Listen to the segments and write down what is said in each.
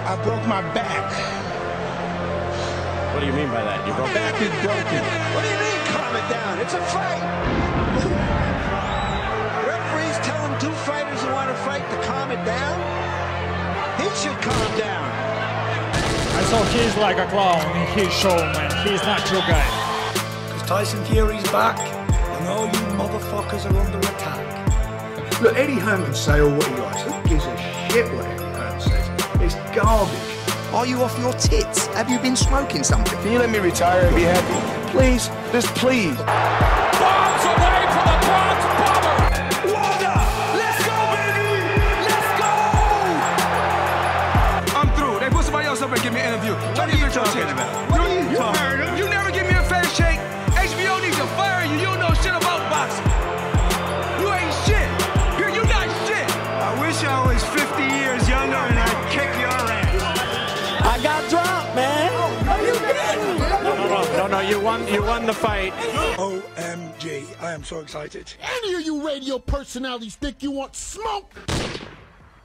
I broke my back. What do you mean by that? You broke back is broken. What do you mean, calm it down? It's a fight. Referees telling two fighters who want to fight to calm it down. He should calm down. So he's like a clown in his show, man. He's not your guy. Because Tyson Fury's back, and all you motherfuckers are under attack. Look, Eddie Hearn can say all what he likes. Who gives a shit what Eddie Hearn says? It's garbage. Are you off your tits? Have you been smoking something? Can you let me retire and be happy? Please? Just please. Bombs away from the Bronx Bomber! Wanda! Let's go, baby! Let's go! I'm through. They put somebody else up and give me an interview. What are you talking about? What are you talking about? You never give me a fair shake. HBO needs to fire you. You don't know shit about boxing. You ain't shit. You're not shit. I wish I was 50 years younger and I'd kick your ass. I got dropped, man. Are you kidding? No, you won the fight. OMG, I am so excited. Any of you radio personalities think you want smoke?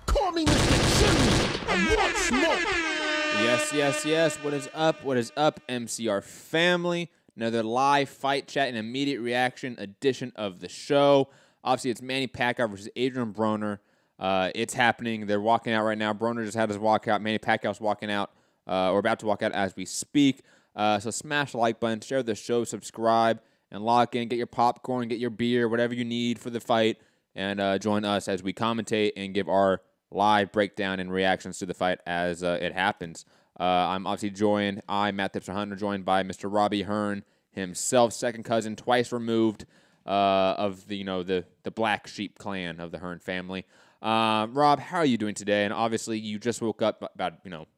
Call me Mr. Chimney. I want smoke. Yes. What is up? What is up, MCR family? Another live fight chat and immediate reaction edition of the show. Obviously, it's Manny Pacquiao versus Adrien Broner. It's happening. They're walking out right now. Broner just had his walkout. Manny Pacquiao's walking out, or about to walk out as we speak. So smash the like button, share the show, subscribe, and lock in. Get your popcorn, get your beer, whatever you need for the fight, and join us as we commentate and give our live breakdown and reactions to the fight as it happens. I'm obviously joined, Matt Thipser Hunter, joined by Mr. Robbie Hearn himself, second cousin, twice removed of the black sheep clan of the Hearn family. Rob, how are you doing today? And obviously, you just woke up about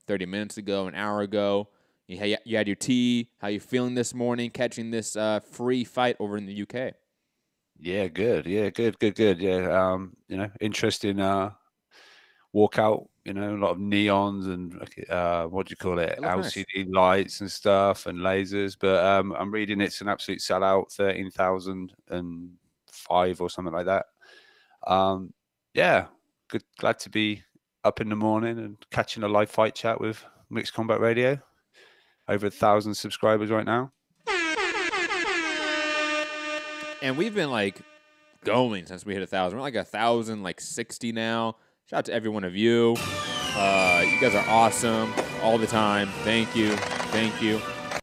30 minutes ago, an hour ago. You had your tea. How you feeling this morning? Catching this free fight over in the UK? Yeah, good. Yeah, good. Yeah, interesting walkout. A lot of neons and what do you call it? LCD lights and stuff and lasers. But I'm reading it's an absolute sellout, 13,005 or something like that. Yeah, good. Glad to be up in the morning and catching a live fight chat with Mixed Combat Radio. Over 1,000 subscribers right now. And we've been going since we hit 1,000. We're 1,060 now. Shout out to every one of you. You guys are awesome all the time. Thank you.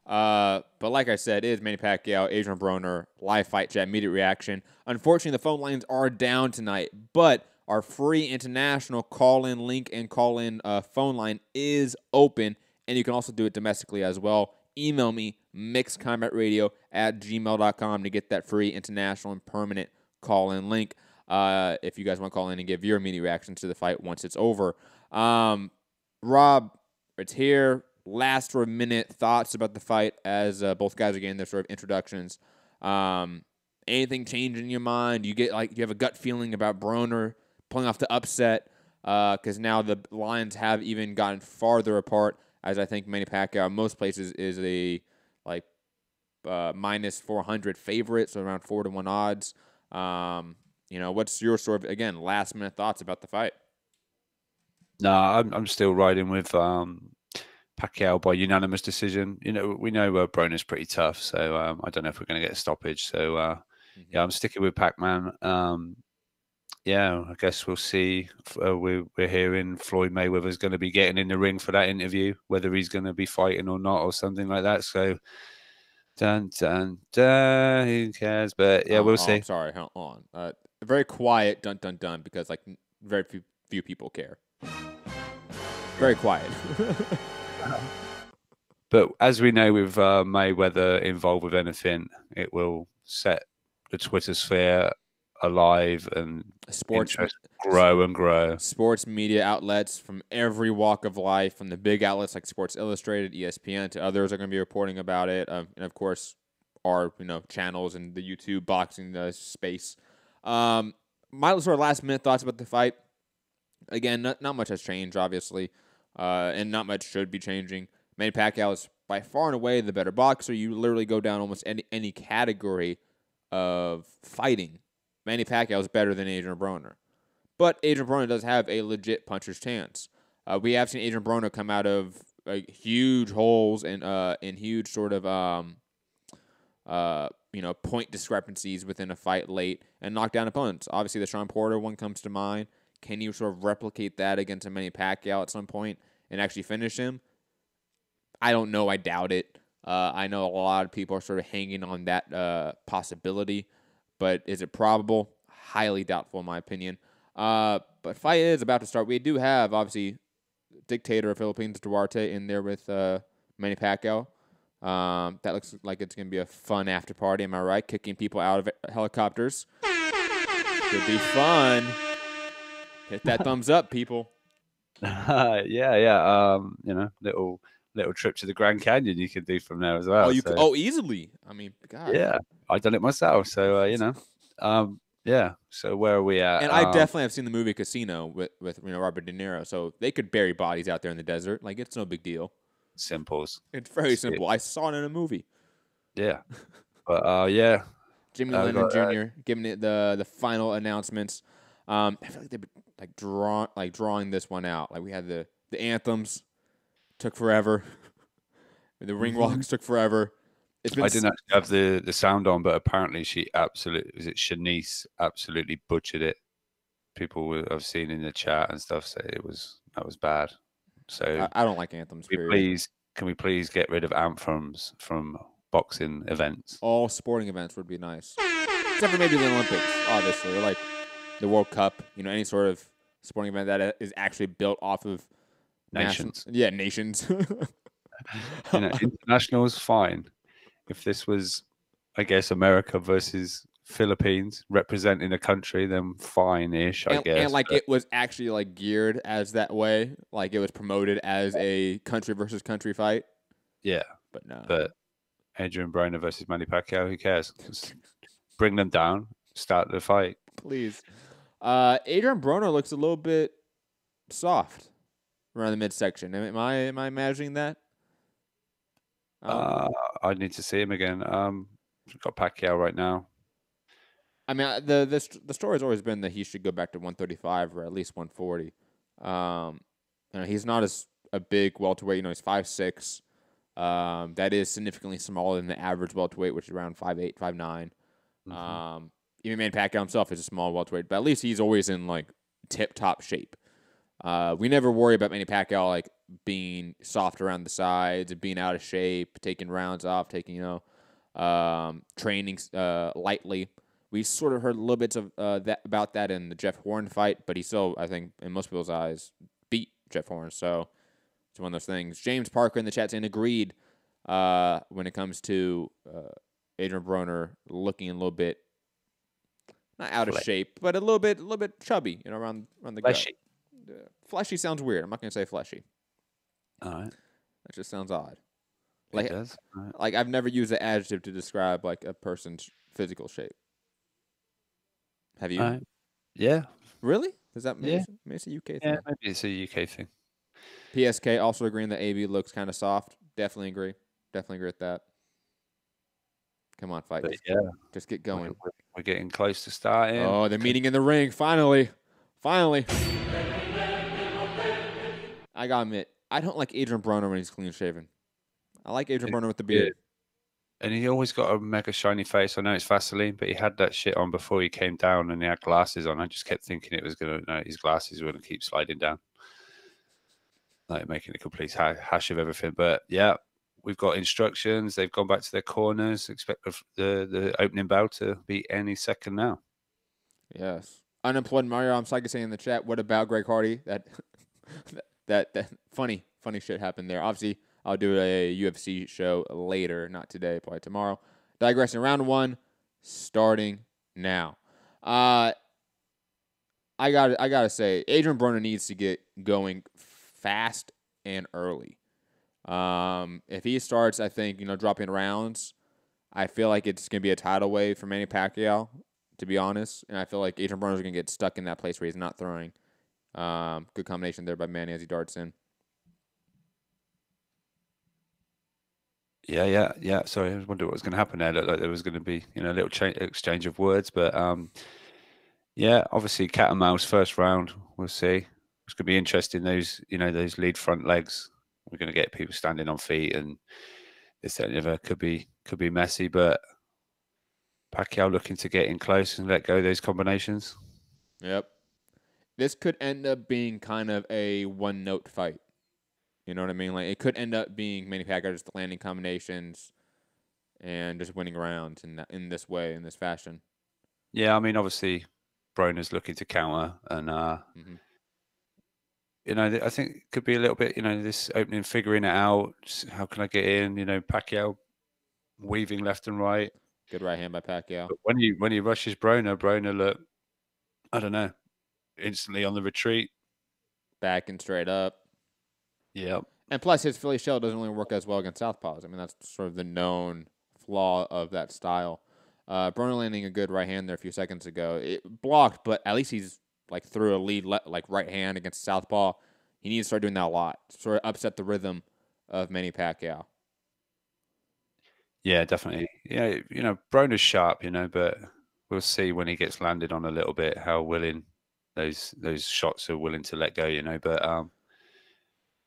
But like I said, it is Manny Pacquiao, Adrien Broner, live fight chat, immediate reaction. Unfortunately, the phone lines are down tonight, but our free international call-in link and call-in phone line is open, and you can also do it domestically as well. Email me, mixedcombatradio@gmail.com to get that free international and permanent call-in link if you guys want to call in and give your immediate reaction to the fight once it's over. Rob, it's here. Last sort of minute thoughts about the fight as both guys are getting their sort of introductions. Anything change in your mind? You have a gut feeling about Broner pulling off the upset because now the lines have even gotten farther apart, as I think Manny Pacquiao in most places is a minus 400 favorite, so around 4-1 odds. What's your sort of, again, last minute thoughts about the fight? No, I'm still riding with Pacquiao by unanimous decision. We know Broner's pretty tough, so I don't know if we're going to get a stoppage. So yeah, I'm sticking with Pac-Man. Yeah, I guess we'll see. We're hearing Floyd Mayweather's going to be getting in the ring for that interview, whether he's going to be fighting or not, or something like that. So, who cares? But yeah, we'll see. Sorry, hold on. Very quiet, dun dun dun, because very few people care. Very quiet. But as we know, with Mayweather involved with anything, it will set the Twitter sphere alive and sports grow and grow. Sports media outlets from every walk of life, from the big outlets like Sports Illustrated, ESPN, to others are going to be reporting about it. And of course, our channels and the YouTube boxing space. My sort of last minute thoughts about the fight. Again, not much has changed, obviously, and not much should be changing. Manny Pacquiao is by far and away the better boxer. You literally go down almost any category of fighting. Manny Pacquiao is better than Adrien Broner. But Adrien Broner does have a legit puncher's chance. We have seen Adrien Broner come out of huge holes and in huge sort of point discrepancies within a fight late and knock down opponents. Obviously, the Sean Porter one comes to mind. Can you sort of replicate that against a Manny Pacquiao at some point and actually finish him? I don't know. I doubt it. I know a lot of people are sort of hanging on that possibility, but is it probable? Highly doubtful, in my opinion. But fight is about to start. We do have, obviously, dictator of Philippines, Duarte, in there with Manny Pacquiao. That looks like it's going to be a fun after party, am I right? Kicking people out of helicopters. Should be fun. Hit that thumbs up, people. Yeah. Little trip to the Grand Canyon you could do from there as well. Easily. I mean, God. Yeah, I've done it myself. So yeah. So where are we at? And I definitely have seen the movie Casino with Robert De Niro. So they could bury bodies out there in the desert. Like, it's no big deal. Simples. It's very simple. I saw it in a movie. Yeah. But yeah. Jimmy Lennon Jr. giving it the final announcements. I feel like they've been drawing this one out. Like, we had the anthems took forever. The ring walks took forever. I didn't actually have the sound on, but apparently Shanice absolutely butchered it. People I've seen in the chat and stuff say that was bad. So I don't like anthems. Can we please get rid of anthems from boxing events? All sporting events would be nice, except for maybe the Olympics, obviously, or like the World Cup. Any sort of sporting event that is actually built off of nations. Nations. Internationals, fine. If this was, I guess, America versus Philippines representing a country, then fine-ish, I guess. And it was actually geared as that way, like it was promoted as a country versus country fight. Yeah, but no. But Adrien Broner versus Manny Pacquiao, who cares? Just bring them down, start the fight, please. Adrien Broner looks a little bit soft around the midsection. Am I imagining that? I need to see him again. We've got Pacquiao right now. I mean, the story has always been that he should go back to 135 or at least 140. He's not a big welterweight. He's 5'6". That is significantly smaller than the average welterweight, which is around 5'8", 5'9". Even Manny Pacquiao himself is a small welterweight, but at least he's always in tip-top shape. We never worry about Manny Pacquiao being soft around the sides, being out of shape, taking rounds off, taking training lightly. We sort of heard little bits of about that in the Jeff Horn fight, but he still, I think, in most people's eyes, beat Jeff Horn. So it's one of those things. James Parker in the chat saying agreed when it comes to Adrien Broner looking a little bit not out of shape, but a little bit chubby, around the fleshy. Gut. Fleshy sounds weird. I'm not gonna say fleshy. All right. That just sounds odd. It does. Right. I've never used an adjective to describe a person's physical shape. Have you? Yeah. Really? Is that maybe it's a UK thing? Yeah, maybe it's a UK thing. PSK also agreeing that AB looks kind of soft. Definitely agree. Definitely agree with that. Come on, fight. Just get going. We're getting close to starting. Oh, the meeting in the ring. Finally. I gotta admit, I don't like Adrien Broner when he's clean shaven. I like Adrien Broner with the beard. And he always got a mega shiny face. I know it's Vaseline, but he had that shit on before he came down and he had glasses on. I just kept thinking his glasses were going to keep sliding down. Making a complete hash of everything. But yeah, we've got instructions. They've gone back to their corners. Expect the opening bell to be any second now. Yes. Unemployed Mario, I'm psychic saying in the chat, what about Greg Hardy? That funny shit happened there. Obviously, I'll do a UFC show later, not today, probably tomorrow. Digressing, round one, starting now. I gotta say, Adrien Broner needs to get going fast and early. If he starts, I think, dropping rounds, I feel like it's gonna be a tidal wave for Manny Pacquiao, to be honest. And I feel like Adrien Broner is gonna get stuck in that place where he's not throwing. Good combination there by Manny as he darts in. Yeah. Sorry, I was wondering what was going to happen there. Looked like there was going to be, a little exchange of words, but obviously cat and mouse first round. We'll see. it's going to be interesting. Those lead front legs. We're going to get people standing on feet, and this that, and the other could be messy. But Pacquiao looking to get in close and let go of those combinations. Yep. This could end up being kind of a one-note fight. You know what I mean? Like, it could end up being Manny Pacquiao just landing combinations and just winning rounds in this way, in this fashion. Yeah, I mean, obviously, Broner's looking to counter, and I think it could be a little bit, this opening, figuring it out. How can I get in? Pacquiao weaving left and right. Good right hand by Pacquiao. But when he rushes Broner look, I don't know, instantly on the retreat, back and straight up. Yep. And plus, his Philly shell doesn't really work as well against southpaws. I mean, that's sort of the known flaw of that style. Broner landing a good right hand there a few seconds ago. It blocked, but at least he's like threw a lead right hand against southpaw. He needs to start doing that a lot. Sort of upset the rhythm of Manny Pacquiao. Yeah, definitely. Yeah, Broner's sharp, but we'll see when he gets landed on a little bit how willing those shots are willing to let go, But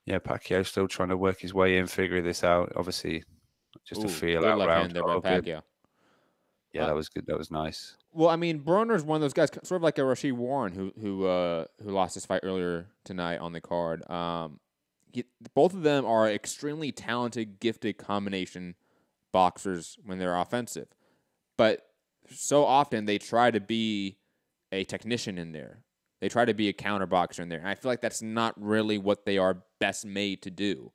yeah, Pacquiao still trying to work his way in, figure this out. Obviously, just a feel out left round. hand there by Pacquiao. Yeah, that was good. That was nice. Well, I mean, Broner's one of those guys, sort of like a Rasheed Warren, who lost his fight earlier tonight on the card. Both of them are extremely talented, gifted combination boxers when they're offensive, but so often they try to be a technician in there. They try to be a counter boxer in there, and I feel like that's not really what they are best made to do.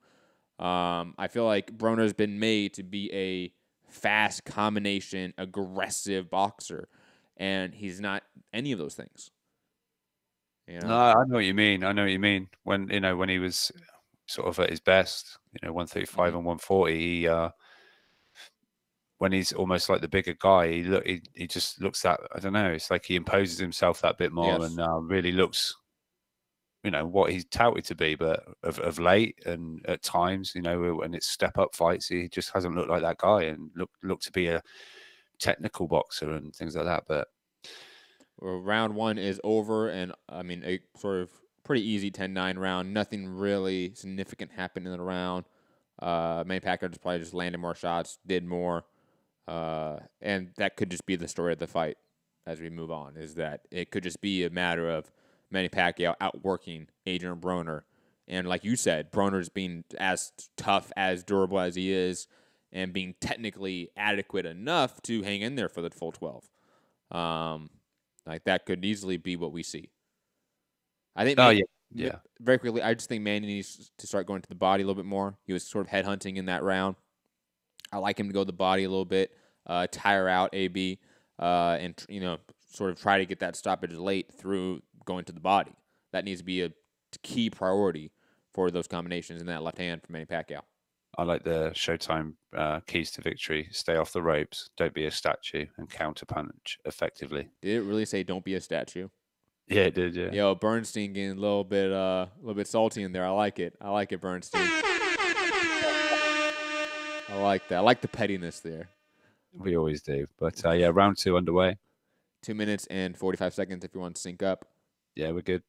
I feel like Broner's been made to be a fast combination, aggressive boxer, and he's not any of those things. No, I know what you mean. When when he was sort of at his best, 135 and 140, he when he's almost like the bigger guy, he just looks that, I don't know, it's like he imposes himself that bit more. Yes. And really looks, what he's touted to be, but of late and at times, when it's step up fights, he just hasn't looked like that guy and looked to be a technical boxer and things like that. But round one is over, and I mean, a sort of pretty easy 10-9 round. Nothing really significant happened in the round. Manny Pacquiao just probably landed more shots, did more. And that could just be the story of the fight as we move on, is that it could just be a matter of Manny Pacquiao outworking Adrien Broner. And like you said, Broner's being as tough, as durable as he is, and being technically adequate enough to hang in there for the full 12. Like that could easily be what we see. I think very quickly, I just think Manny needs to start going to the body a little bit more. He was sort of headhunting in that round. I like him to go to the body a little bit, tire out AB, and sort of try to get that stoppage late through going to the body. That needs to be a key priority for those combinations in that left hand for Manny Pacquiao. I like the Showtime keys to victory: stay off the ropes, don't be a statue, and counter punch effectively. Did it really say "don't be a statue"? Yeah, it did. Yeah. Yo, Bernstein getting a little bit salty in there. I like it. Bernstein. I like that. I like the pettiness there. We always do. But yeah, round two underway. 2 minutes and 45 seconds if you want to sync up. Yeah, we're good.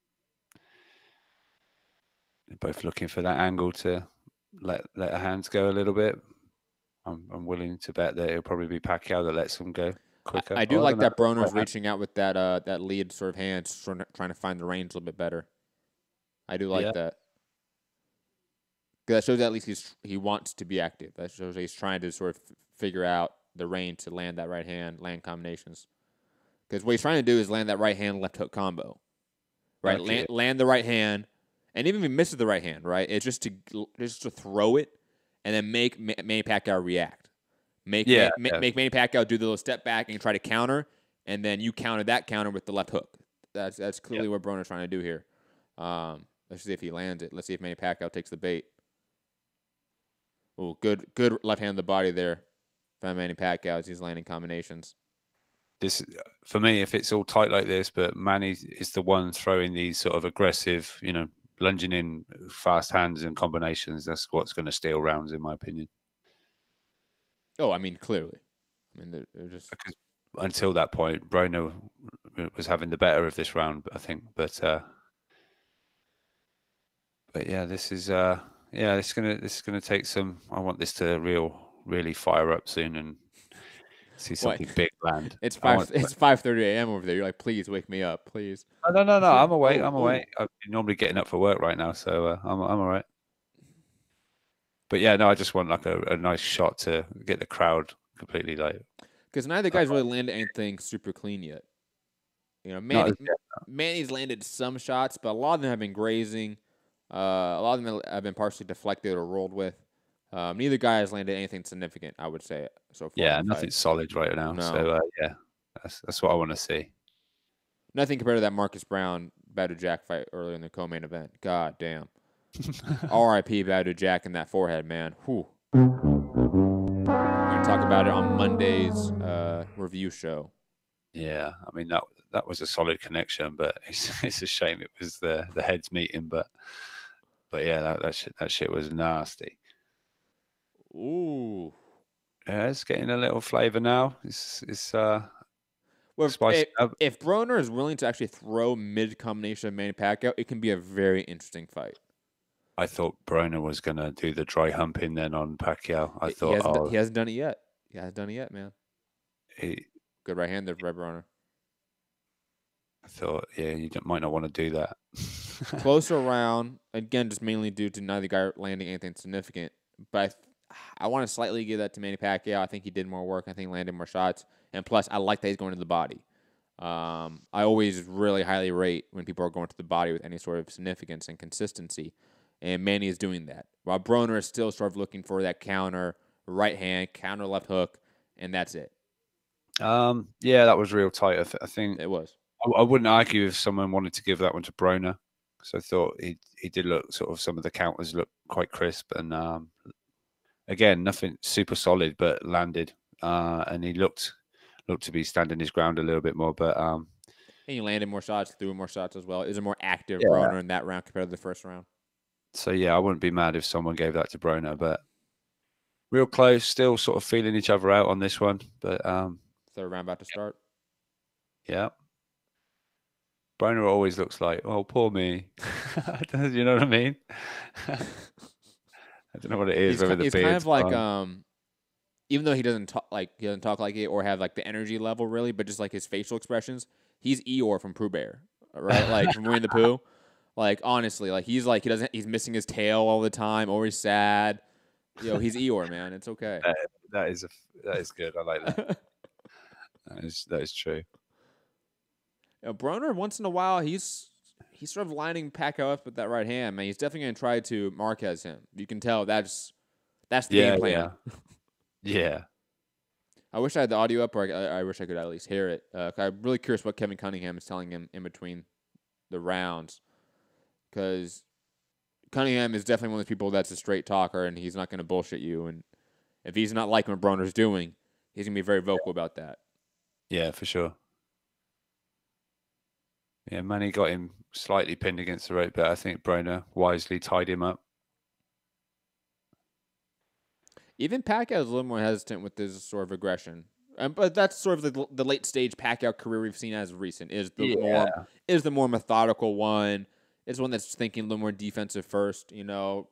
They're both looking for that angle to let our hands go a little bit. I'm willing to bet that it'll probably be Pacquiao that lets them go quicker. I do like that Broner's reaching out with that lead sort of hand, sort of trying to find the range a little bit better. I do like that. That shows that at least he wants to be active. That shows he's trying to sort of figure out the range to land that right hand, land combinations. Because what he's trying to do is land that right hand left hook combo, right? Okay. Land the right hand, and even if he misses the right hand, right, it's just to throw it and then make Manny Pacquiao react. Make Manny Pacquiao do the little step back and try to counter, and then you counter that counter with the left hook. That's clearly what Broner's trying to do here. Let's see if he lands it. Let's see if Manny Pacquiao takes the bait. Oh, good left hand to the body there from Manny Pacquiao as he's landing combinations. This, for me, if it's all tight like this, but Manny is the one throwing these sort of aggressive, lunging in fast hands and combinations, that's what's going to steal rounds, in my opinion. Oh, I mean, clearly. I mean, they're just... Because until that point, Broner was having the better of this round, I think. But But yeah, this is this is gonna take some. I want this to really fire up soon and see What? something big land. It's 5:30 a.m. over there. You're like, please wake me up, please. No. I'm awake. Oh, I'm awake. I'm normally getting up for work right now, so I'm all right. But yeah, no, I just want like a nice shot to get the crowd completely like. Because neither guy's really landed anything super clean yet. You know, Manny's landed some shots, but a lot of them have been grazing. A lot of them have been partially deflected or rolled with. Neither guy has landed anything significant, I would say, so far. Yeah, nothing solid right now. No. So yeah, that's what I want to see. Nothing compared to that Marcus Brown Badu Jack fight earlier in the co-main event. God damn. R.I.P. Badu Jack in that forehead, man. Whew. We're gonna talk about it on Monday's review show. Yeah, I mean that was a solid connection, but it's a shame it was the heads meeting. But yeah, that shit was nasty. Ooh. Yeah, it's getting a little flavor now. It's well, spiced up. If Broner is willing to actually throw mid combination of Manny Pacquiao, it can be a very interesting fight. I thought Broner was gonna do the dry humping then on Pacquiao. I thought he hasn't done it yet. He hasn't done it yet, man. Good right hand there, Red Broner. I thought, yeah, you might not want to do that. Closer round, again, just mainly due to neither guy landing anything significant. But I want to slightly give that to Manny Pacquiao. I think he did more work. I think he landed more shots. And plus, I like that he's going to the body. I always really highly rate when people are going to the body with any sort of significance and consistency. And Manny is doing that. While Broner is still sort of looking for that counter right hand, counter left hook, and that's it. Yeah, that was real tight. I think it was. I wouldn't argue if someone wanted to give that one to Broner, because I thought he did look sort of, some of the counters look quite crisp, and again, nothing super solid, but landed, and he looked to be standing his ground a little bit more. But and he landed more shots, threw more shots as well. It was a more active Broner in that round compared to the first round. So yeah, I wouldn't be mad if someone gave that to Broner, but real close, still sort of feeling each other out on this one. But third round about to start. Yeah. Broner always looks like, oh, poor me. You know what I mean? I don't know what it is. He's kind of like, even though he doesn't talk like it or have like the energy level really, but just like his facial expressions, he's Eeyore from Pooh Bear, right? Like from Winnie the Pooh. Like honestly, like he's missing his tail all the time, always sad. Yo, he's Eeyore, man. It's okay. That is good. I like that. that is true. You know, Broner, once in a while, he's sort of lining Pacquiao up with that right hand, man. He's definitely going to try to Marquez him. You can tell that's the game plan. Yeah. I wish I had the audio up, or I wish I could at least hear it. I'm really curious what Kevin Cunningham is telling him in between the rounds, because Cunningham is definitely one of those people that's a straight talker, and he's not going to bullshit you. And if he's not liking what Broner's doing, he's going to be very vocal about that. Yeah, for sure. Yeah, Manny got him slightly pinned against the rope, but I think Broner wisely tied him up. Even Pacquiao is a little more hesitant with this sort of aggression, but that's sort of the late stage Pacquiao career we've seen as recent. Is the more methodical one. Is one that's thinking a little more defensive first. You know,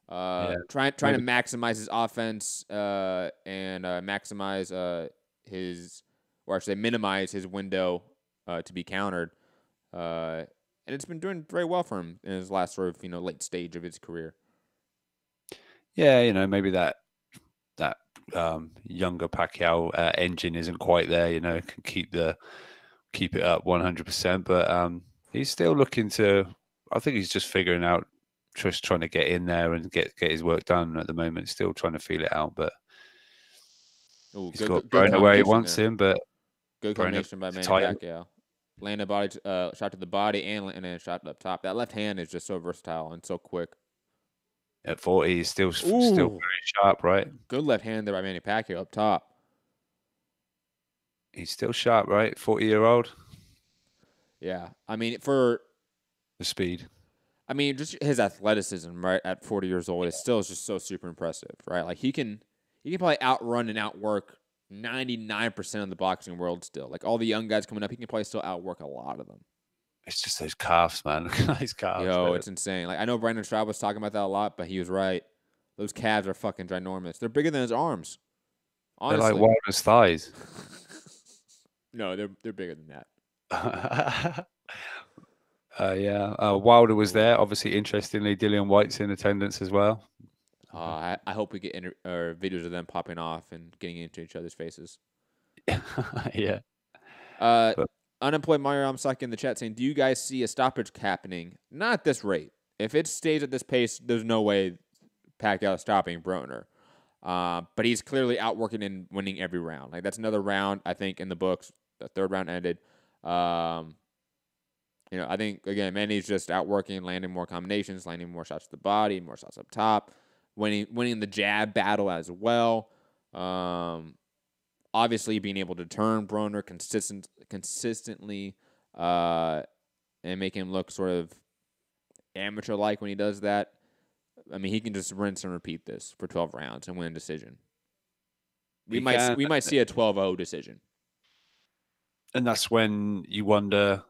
trying to maximize his offense and maximize minimize his window to be countered. And it's been doing very well for him in his last sort of, late stage of his career. Yeah, maybe that younger Pacquiao engine isn't quite there. Can keep it up 100%, but he's still looking to. I think he's just figuring out, just trying to get in there and get his work done at the moment. Still trying to feel it out, but he's got Broner where he wants him. But good combination by Manny Pacquiao. Landed body shot to the body and then a shot up top. That left hand is just so versatile and so quick. At 40, he's still very sharp, right? Good left hand there by Manny Pacquiao up top. He's still sharp, right? 40-year-old. Yeah, I mean for the speed. I mean, just his athleticism, right? At 40 years old, is still just so super impressive, right? Like he can probably outrun and outwork 99% of the boxing world still. Like all the young guys coming up, he can probably still outwork a lot of them. It's just those calves, man. Look at those calves. Yo, it's insane. Like I know Brandon Stroud was talking about that a lot, but he was right. Those calves are fucking ginormous. They're bigger than his arms. Honestly. They're like Wilder's thighs. No, they're bigger than that. Yeah. Wilder was there. Obviously, interestingly, Dillian White's in attendance as well. I hope we get videos of them popping off and getting into each other's faces. Yeah. Unemployed Mario Amsaki in the chat saying, do you guys see a stoppage happening? Not at this rate. If it stays at this pace, there's no way Pacquiao is stopping Broner. But he's clearly outworking and winning every round. Like that's another round, I think, in the books. The third round ended. I think, again, Manny's just outworking, landing more combinations, landing more shots to the body, more shots up top, winning the jab battle as well. Obviously, being able to turn Broner consistently and make him look sort of amateur-like when he does that. I mean, he can just rinse and repeat this for 12 rounds and win a decision. We might see a 12-0 decision. And that's when you wonder,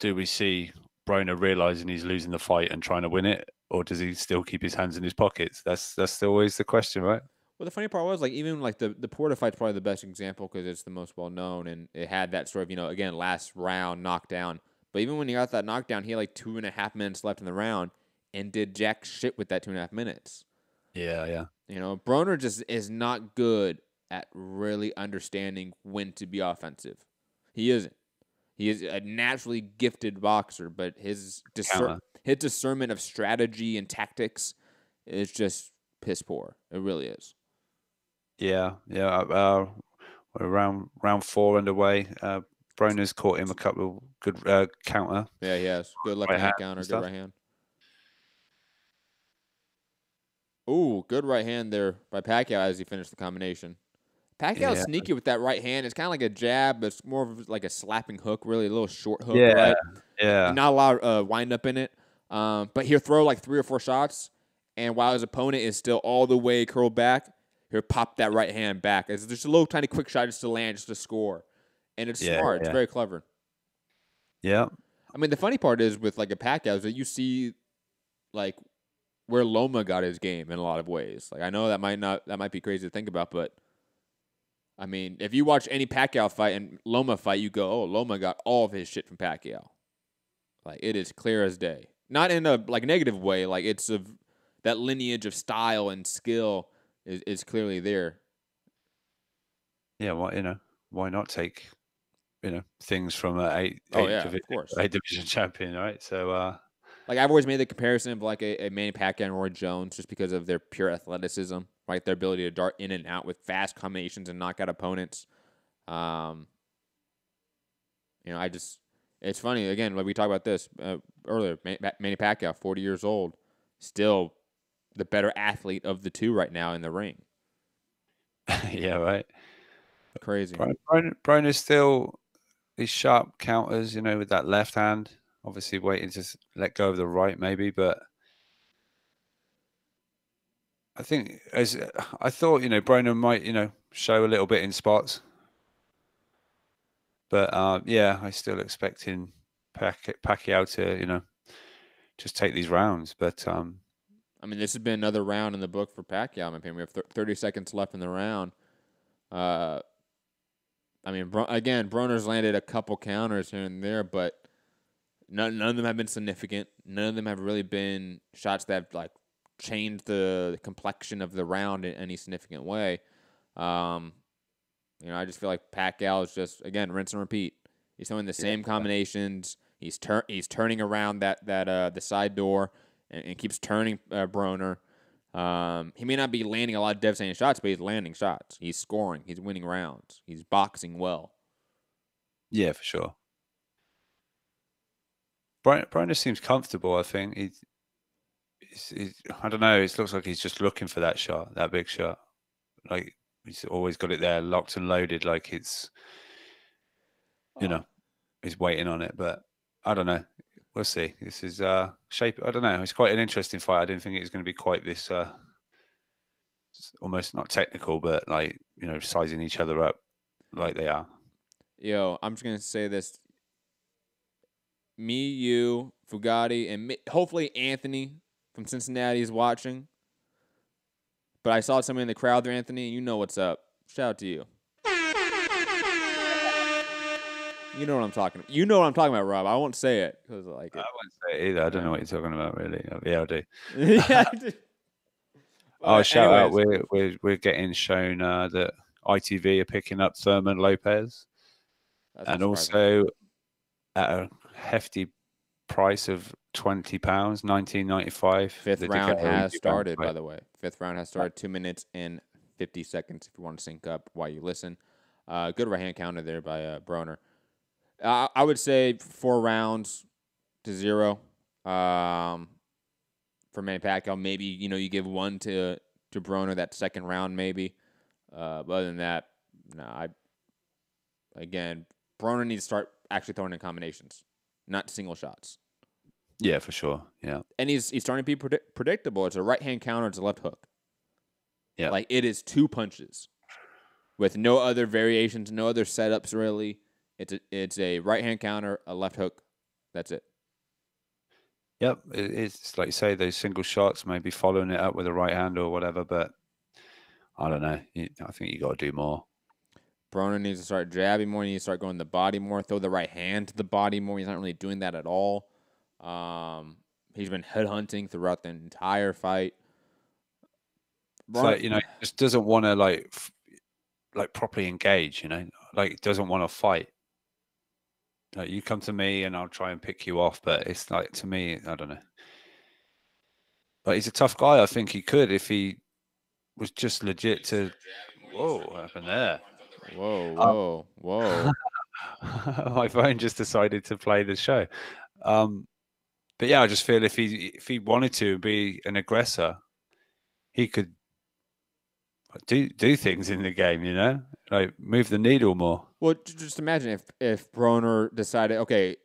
do we see Broner realizing he's losing the fight and trying to win it, or does he still keep his hands in his pockets? That's always the question, right? Well, the funny part was, like, even like the Porter fight's probably the best example because it's the most well known, and it had that sort of, again, last round knockdown. But even when he got that knockdown, he had like 2.5 minutes left in the round and did jack shit with that 2.5 minutes. Yeah. Broner just is not good at really understanding when to be offensive. He isn't. He is a naturally gifted boxer, but his discernment of strategy and tactics is just piss poor. It really is. Yeah. We're round 4 underway. Broner's caught him a couple of good counter. Yeah, he has. Good left hand counter, good right hand. Ooh, good right hand there by Pacquiao as he finished the combination. Pacquiao's sneaky with that right hand. It's kind of like a jab, but it's more of like a slapping hook, really, a little short hook, right? Yeah. Not a lot of wind up in it. But he'll throw like 3 or 4 shots, and while his opponent is still all the way curled back, he'll pop that right hand back. It's just a little tiny quick shot just to land, just to score. And it's smart. It's very clever. Yeah. I mean, the funny part is with like a Pacquiao is that you see like where Loma got his game in a lot of ways. Like I know that might be crazy to think about, but I mean, if you watch any Pacquiao fight and Loma fight, you go, "Oh, Loma got all of his shit from Pacquiao." Like it is clear as day. Not in a like negative way. Like it's that lineage of style and skill is clearly there. Yeah, well, why not take things from a division champion, right? So like I've always made the comparison of like a Manny Pacquiao and Roy Jones just because of their pure athleticism, right? Their ability to dart in and out with fast combinations and knock out opponents. It's funny, again, like we talked about this earlier, Manny Pacquiao, 40 years old, still the better athlete of the two right now in the ring. Yeah, right. Crazy. Broner's still these sharp counters, with that left hand. Obviously waiting to let go of the right, maybe, but I think I thought, Broner might, show a little bit in spots. But I still expecting Pacquiao to, just take these rounds. But I mean, this has been another round in the book for Pacquiao. In my opinion, we have 30 seconds left in the round. I mean, again, Broner's landed a couple counters here and there, but none of them have been significant. None of them have really been shots that have like changed the complexion of the round in any significant way. I just feel like Pacquiao is just, again, rinse and repeat. He's throwing the same combinations. He's turning around the side door and keeps turning Broner. He may not be landing a lot of devastating shots, but he's landing shots. He's scoring. He's winning rounds. He's boxing well. Yeah, for sure. Broner seems comfortable, I think. I don't know. It looks like he's just looking for that shot, that big shot. Like, he's always got it there, locked and loaded, like it's, he's waiting on it. But I don't know. We'll see. This is shape. I don't know. It's quite an interesting fight. I didn't think it was going to be quite this, almost not technical, but like, sizing each other up like they are. Yo, I'm just going to say this. me, you, Fugatti, and hopefully Anthony from Cincinnati is watching. But I saw somebody in the crowd there, Anthony, and you know what's up. Shout out to you. You know what I'm talking about. You know what I'm talking about, Rob. I won't say it because I like it. I won't say it either. I don't know what you're talking about, really. Yeah, I do. Yeah, I do. Oh, shout out! We're getting shown that ITV are picking up Thurman Lopez, and also at a hefty price of £20, $19.95. Fifth round has started, by the way. Fifth round has started. 2 minutes and 50 seconds. If you want to sync up while you listen, good right hand counter there by Broner. I would say 4 rounds to 0 for Manny Pacquiao. Maybe you give one to Broner that second round, maybe. But other than that, no. Again, Broner needs to start actually throwing in combinations, not single shots. Yeah, for sure. Yeah, and he's starting to be predictable. It's a right hand counter. It's a left hook. Yeah, like it is 2 punches with no other variations, no other setups really. It's a right hand counter, a left hook. That's it. Yep, it's like you say, those single shots, maybe following it up with a right hand or whatever. But I don't know. I think you got to do more. Broner needs to start jabbing more. He needs to start going to the body more. Throw the right hand to the body more. He's not really doing that at all. He's been headhunting throughout the entire fight. It's like, just doesn't want to like properly engage. Like doesn't want to fight. Like you come to me and I'll try and pick you off, but it's like to me, I don't know. But he's a tough guy. I think he could if he was just legit to. Whoa, what happened there? Whoa. My phone just decided to play the show. But yeah, I just feel if he wanted to be an aggressor, he could do things in the game, like move the needle more. Well, just imagine if Broner decided, okay,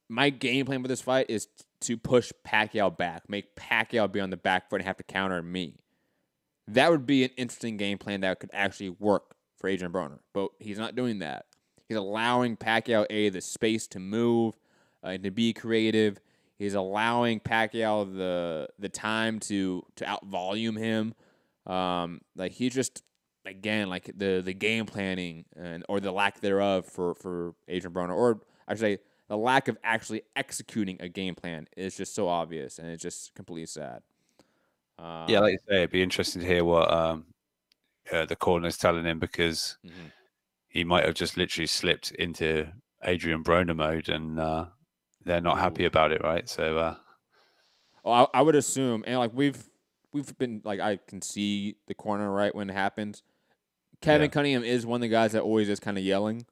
my game plan for this fight is to push Pacquiao back, make Pacquiao be on the back foot and have to counter me. That would be an interesting game plan that could actually work for Adrien Broner, but he's not doing that. He's allowing Pacquiao the space to move and to be creative. He's allowing Pacquiao the time to out-volume him. Like he's just, again, like the game planning or the lack thereof for Adrien Broner, or I should say the lack of actually executing a game plan is just so obvious, and it's just completely sad. Yeah, like you say, it'd be interesting to hear what the corner's telling him, because he might have just literally slipped into Adrien Broner mode, and they're not happy about it, right? So, I would assume, and like we've been like, I can see the corner right when it happens. Kevin Cunningham is one of the guys that always is kind of yelling,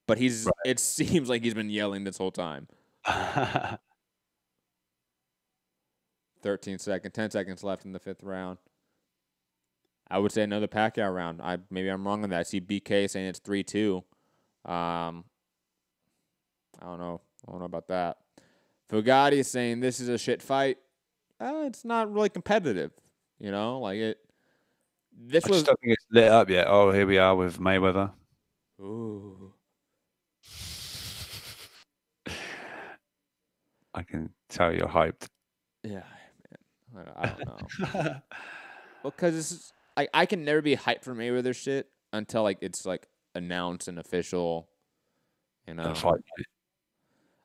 but it seems like he's been yelling this whole time. 10 seconds left in the 5th round. I would say another Pacquiao round. Maybe I'm wrong on that. I see BK saying it's 3-2. I don't know about that. Fugatti is saying this is a shit fight. It's not really competitive, like it. I just don't think it's lit up yet. Oh, here we are with Mayweather. Ooh. I can tell you're hyped. Yeah, man. I don't know. Because this is, I can never be hyped for Mayweather shit until like it's like announced and official.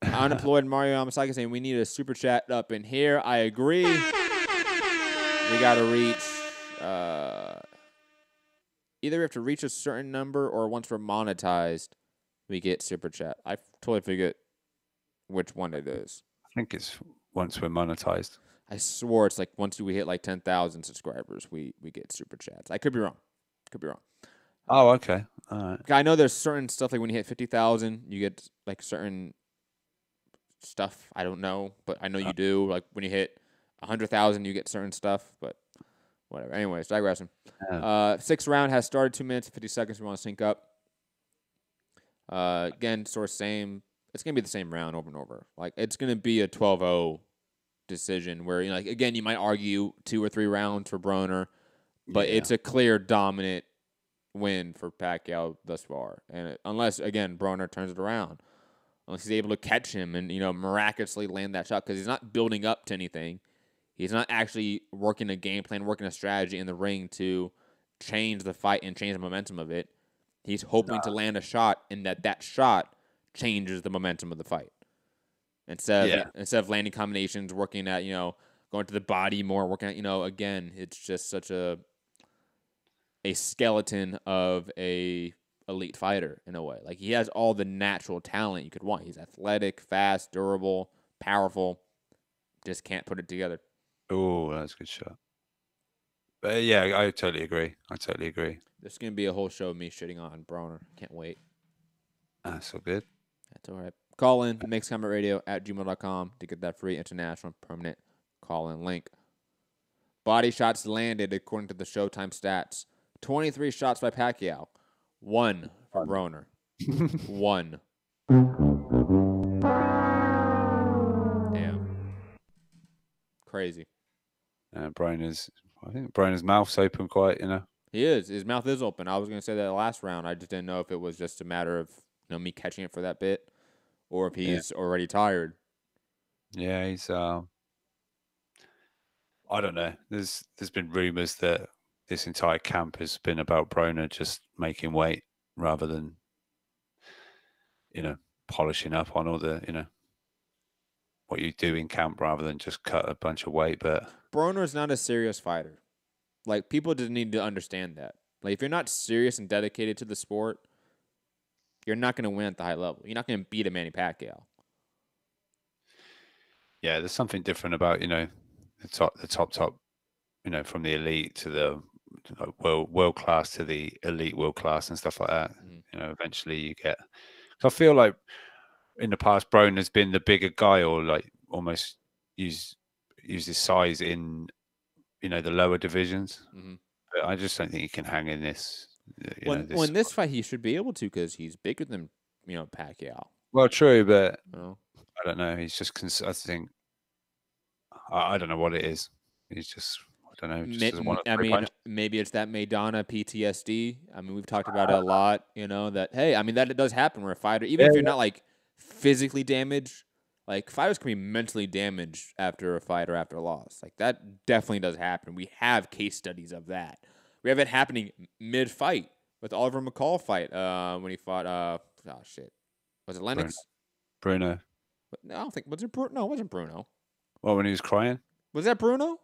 Unemployed Mario Amasaki saying we need a super chat up in here. I agree. We got to reach. Either we have to reach a certain number, or once we're monetized, we get super chat. I totally forget which one it is. I think it's once we're monetized. I swore it's like once we hit like 10,000 subscribers, we get super chats. I could be wrong. Oh, okay. All right. I know there's certain stuff like when you hit 50,000, you get like certain stuff. I don't know, but I know you do. Like when you hit 100,000, you get certain stuff, but whatever. Anyways, digressing. Yeah. 6th round has started. 2 minutes and 50 seconds. We want to sync up. Again, sort of same. It's going to be the same round over and over. Like it's going to be a 12-0 decision where, like, again, you might argue 2 or 3 rounds for Broner, but it's a clear dominant win for Pacquiao thus far. And unless, again, Broner turns it around. unless he's able to catch him and, miraculously land that shot, because he's not building up to anything. He's not actually working a game plan, working a strategy in the ring to change the fight and change the momentum of it. He's hoping to land a shot, and that shot changes the momentum of the fight. Instead of landing combinations, working at, going to the body more, working at, again, it's just such a skeleton of a elite fighter in a way. Like, he has all the natural talent you could want. He's athletic, fast, durable, powerful. Just can't put it together. Oh, that's a good shot. But yeah, I totally agree. There's going to be a whole show of me shitting on Broner. Can't wait. That's all good. That's all right. Call in, makescommentradio@gmail.com to get that free international permanent call-in link. Body shots landed according to the Showtime stats. 23 shots by Pacquiao. 1 for Broner. 1. Damn. Crazy. I think Broner's mouth's open quite, He is. His mouth is open. I was going to say that last round. I just didn't know if it was just a matter of me catching it for that bit, or if he's already tired. Yeah, he's. I don't know. There's been rumors that this entire camp has been about Broner just making weight rather than, polishing up on all the, what you do in camp rather than just cut a bunch of weight. But Broner's not a serious fighter. Like, people just need to understand that. Like, if you're not serious and dedicated to the sport, you're not going to win at the high level. You're not going to beat a Manny Pacquiao. Yeah, there's something different about, the top, from the elite to the world class to the elite world class and stuff like that. Eventually you get. I feel like in the past, Broner's been the bigger guy, or like almost use his size in, the lower divisions. Mm-hmm. But I just don't think he can hang in this. In this fight, he should be able to, because he's bigger than Pacquiao. Well, true, but I don't know. He's just. I think. I don't know what it is. He's just. I don't know. Just doesn't want to maybe it's that Maidana PTSD. I mean, we've talked about it a lot. That that does happen where a fighter, even if you're not like physically damaged, like fighters can be mentally damaged after a fight or after a loss. Like, that definitely does happen. We have case studies of that. We have it happening mid-fight with Oliver McCall fight when he fought. Was it Lennox? Bruno. No, I don't think. Was it Bruno? No, it wasn't Bruno. Well, when he was crying. Was that Bruno?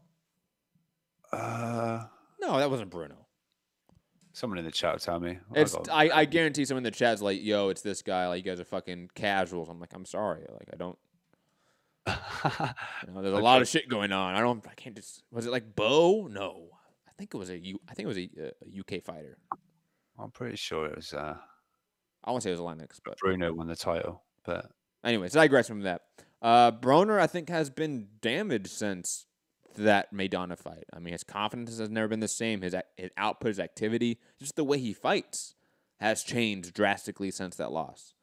No, that wasn't Bruno. Someone in the chat tell me. I guarantee someone in the chat's like, "Yo, it's this guy. Like, you guys are fucking casuals." I'm like, I'm sorry. Like, I don't. There's a lot of shit going on. I can't just. Was it like Bo? No, I think it was a UK fighter. I'm pretty sure it was. I want to say it was Lennox, but Bruno won the title. But anyways, digress from that. Broner, I think, has been damaged since that Maidana fight. I mean, his confidence has never been the same. His output, his activity, just the way he fights has changed drastically since that loss.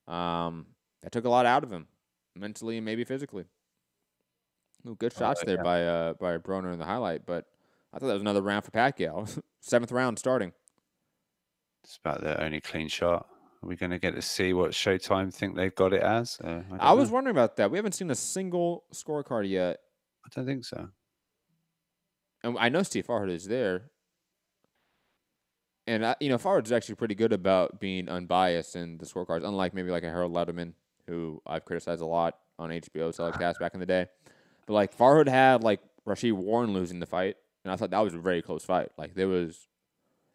That took a lot out of him, mentally and maybe physically. Ooh, good shots there by Broner in the highlight, but I thought that was another round for Pacquiao. 7th round starting. It's about the only clean shot. Are we going to get to see what Showtime think they've got it as? I was wondering about that. We haven't seen a single scorecard yet. I don't think so. And I know Steve Farhood is there. And, Farhood's actually pretty good about being unbiased in the scorecards, unlike maybe like a Harold Letterman, who I've criticized a lot on HBO telecast back in the day. But, like, Farhood had, like, Rashid Warren losing the fight, and I thought that was a very close fight. Like, there was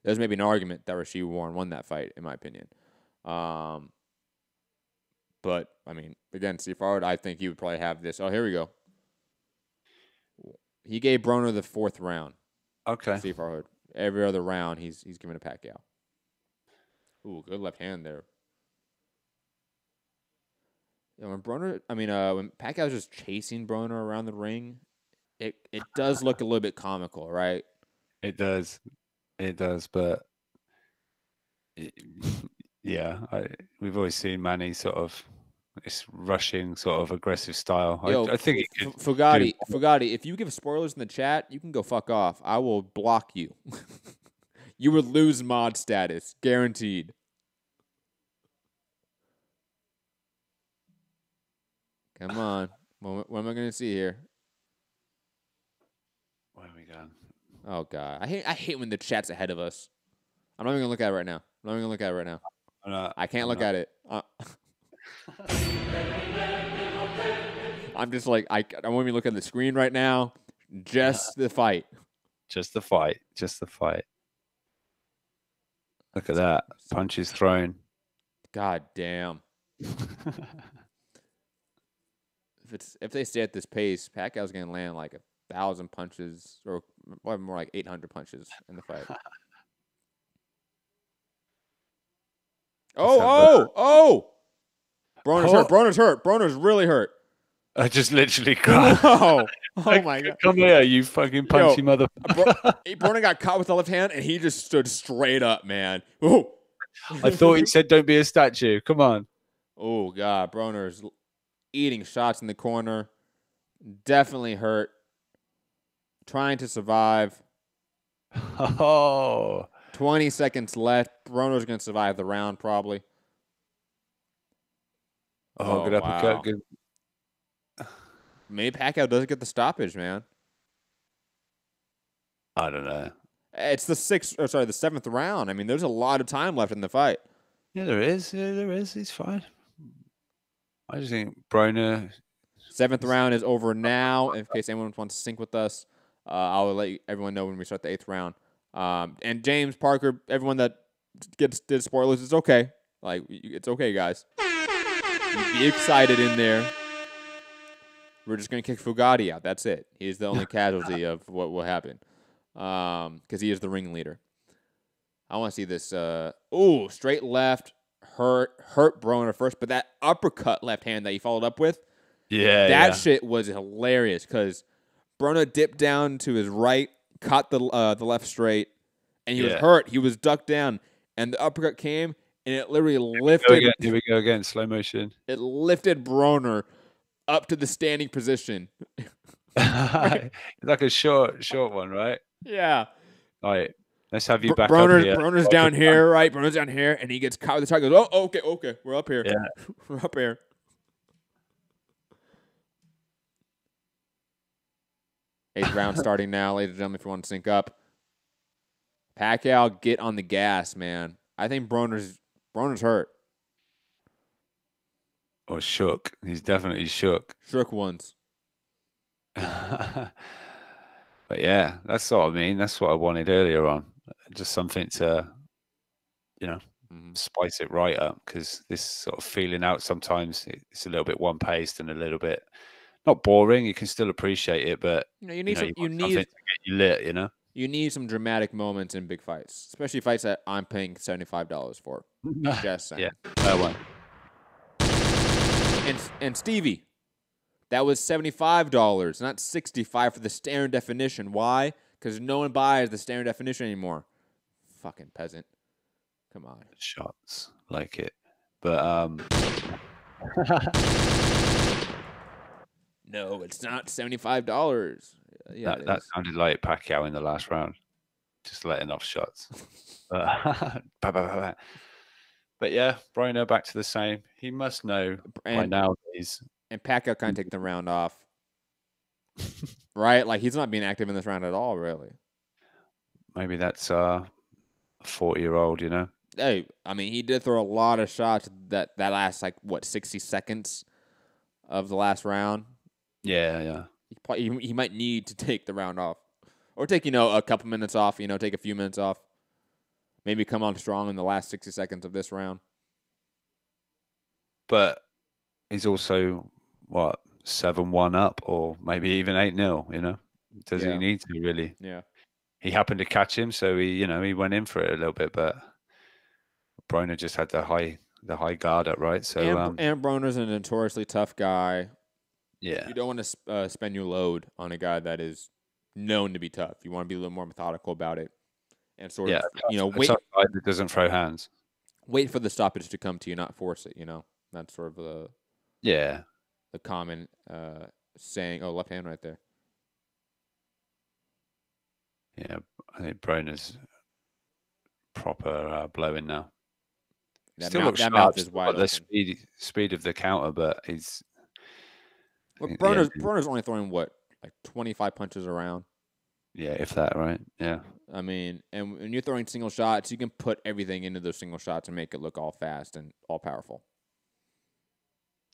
maybe an argument that Rashid Warren won that fight, in my opinion. But, I mean, again, Steve Farhood, I think he would probably have this. Oh, here we go. He gave Broner the 4th round. Okay. Steve Farhood. Every other round, he's giving a Pacquiao. Ooh, good left hand there. When Pacquiao's just chasing Broner around the ring, it does look a little bit comical, right? It does, but yeah, we've always seen Manny sort of this rushing, sort of aggressive style. Yo, I think Fugatti, if you give spoilers in the chat, you can go fuck off. I will block you. You would lose mod status, guaranteed. Come on. What am I going to see here? Where are we going? Oh God, I hate when the chat's ahead of us. I'm not even gonna look at it right now. I can't look at it. I'm just like I won't even look at the screen right now. Just the fight. Just the fight. Look at that. Punches thrown. God damn. If they stay at this pace, Pacquiao's gonna land like 1,000 punches, or more like 800 punches in the fight. Oh! Broner's hurt. Broner's really hurt. I just literally cried. Oh my God. Come here, you fucking punchy mother. Broner got caught with the left hand, and he just stood straight up, man. Ooh. I thought he said, don't be a statue. Come on. Oh, God. Broner's eating shots in the corner. Definitely hurt. Trying to survive. Oh. 20 seconds left. Broner's going to survive the round, probably. Good uppercut. Wow. Good. Maybe Pacquiao doesn't get the stoppage, man. I don't know. It's the seventh round. I mean, there's a lot of time left in the fight. Yeah, there is. He's fine. I just think Broner. Seventh round is over now. In case anyone wants to sync with us, I'll let everyone know when we start the 8th round. And James, Parker, everyone that did spoilers, it's okay. Like, it's okay, guys. Be excited in there. We're just going to kick Fugatti out. That's it. He's the only casualty of what will happen. Because he is the ringleader. I want to see this. Straight left. Hurt Broner first. But that uppercut left hand that he followed up with. Yeah. That shit was hilarious. Because Broner dipped down to his right. Caught the left straight. And he was hurt. He was ducked down. And the uppercut came. And it literally lifted. Here we go again. Slow motion. It lifted Broner up to the standing position. Like a short one, right? Yeah. All right. Let's have you back up here. Broner's down here, right? Broner's down here, and he gets caught with the shot. Goes, okay. We're up here. Yeah. We're up here. Eighth round starting now, ladies and gentlemen, if you want to sync up. Pacquiao, get on the gas, man. I think Broner's hurt. Or shook. He's definitely shook. Shook once. But yeah, that's what I mean. That's what I wanted earlier on. Just something to, spice it right up. Because this sort of feeling out sometimes it's a little bit one-paced and a little bit not boring. You can still appreciate it, but you need something to get you lit. You need some dramatic moments in big fights, especially fights that I'm paying $75 for. Just saying. Yeah, that one. And Stevie, that was $75, not $65 for the standard definition. Why? Because no one buys the standard definition anymore. Fucking peasant. Come on. Shots like it, but no, it's not $75. Yeah, that sounded like Pacquiao in the last round, just letting off shots. But yeah, Broner back to the same. He must know by nowadays. And Pacquiao kind of take the round off. Right? Like, he's not being active in this round at all, really. Maybe that's a 40-year-old, Hey, I mean, he did throw a lot of shots that last, 60 seconds of the last round. Yeah. He might need to take the round off. Or take, a couple minutes off, take a few minutes off. Maybe come on strong in the last 60 seconds of this round. But he's also, 7-1 up or maybe even 8-0, Does he need to, really? Yeah. He happened to catch him, so he went in for it a little bit, but Broner just had the high guard up, right? So and Broner's a notoriously tough guy. Yeah. You don't want to spend your load on a guy that is known to be tough. You want to be a little more methodical about it. And sort of, wait. A guy that doesn't throw hands. Wait for the stoppage to come to you, not force it. That's sort of the common saying. Oh, left hand right there. Yeah, I think Broner's proper blowing now. That Still looks that sharp, mouth is wide open. The speed of the counter, but he's Well, Broner's only throwing what, like 25 punches around. Yeah, if that, right? Yeah. I mean, and when you're throwing single shots, you can put everything into those single shots and make it look all fast and all powerful.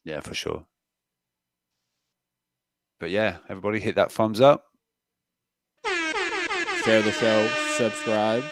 Yeah, for sure. But yeah, everybody hit that thumbs up. Share the show, subscribe.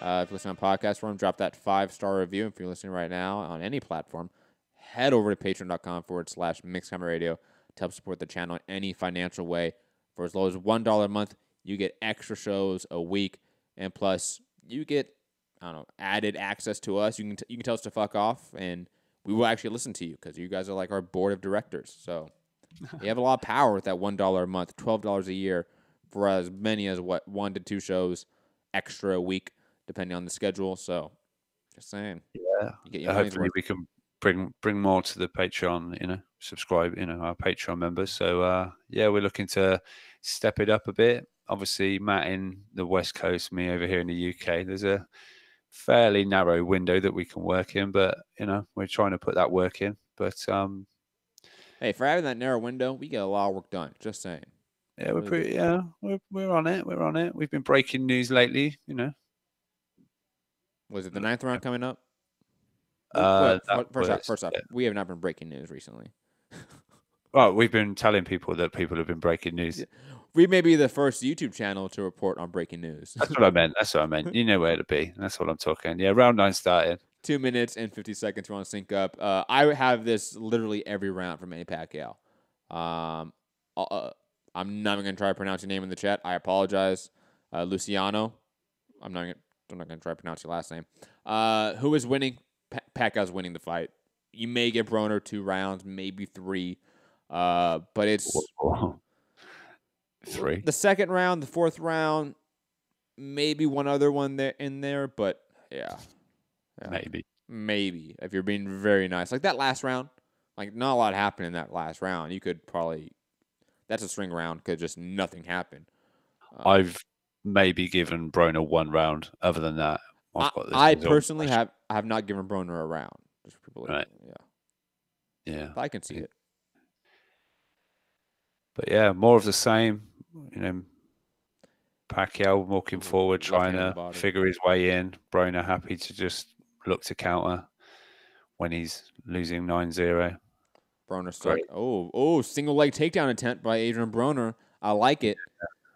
If you listen on podcast form, drop that 5-star review. If you're listening right now on any platform, head over to patreon.com/MixedCommentRadio to help support the channel in any financial way. For as low as $1 a month, you get extra shows a week, and plus you get, I don't know, added access to us. You can tell us to fuck off, and we will actually listen to you because you guys are like our board of directors. So you have a lot of power with that $1 a month, $12 a year for as many as 1 to 2 shows extra a week, depending on the schedule. So just saying, yeah. You get your Hopefully we can bring more to the Patreon. Subscribe. Our Patreon members. So yeah, we're looking to step it up a bit. Obviously, Matt in the West Coast, me over here in the UK. There's a fairly narrow window that we can work in, but we're trying to put that work in. But hey, for having that narrow window, we get a lot of work done. Just saying. Yeah, we're on it. We're on it. We've been breaking news lately. Was it the 9th round coming up? First off, we have not been breaking news recently. Well, we've been telling people that people have been breaking news. We may be the first YouTube channel to report on breaking news. That's what I meant. You know where to be. That's what I'm talking. Yeah, round 9 started. 2 minutes and 50 seconds. We're on sync up. I have this literally every round for Manny Pacquiao. I'm not even going to try to pronounce your name in the chat. I apologize. Luciano. I'm not going to try to pronounce your last name. Who is winning? Pacquiao's winning the fight. You may get Broner 2 rounds, maybe 3. But it's 3. The second round, the 4th round, maybe one other one in there, but yeah. Maybe if you're being very nice. Like that last round, like not a lot happened in that last round. You could probably, that's a string round because just nothing happened. I've maybe given Broner 1 round. Other than that, I personally have not given Broner a round. Just for people, right? Yeah. I can see it. But yeah, more of the same. Pacquiao walking forward, trying to figure his way in. Broner happy to just look to counter when he's losing 9-0. Broner stuck. Oh, single leg takedown attempt by Adrien Broner. I like it.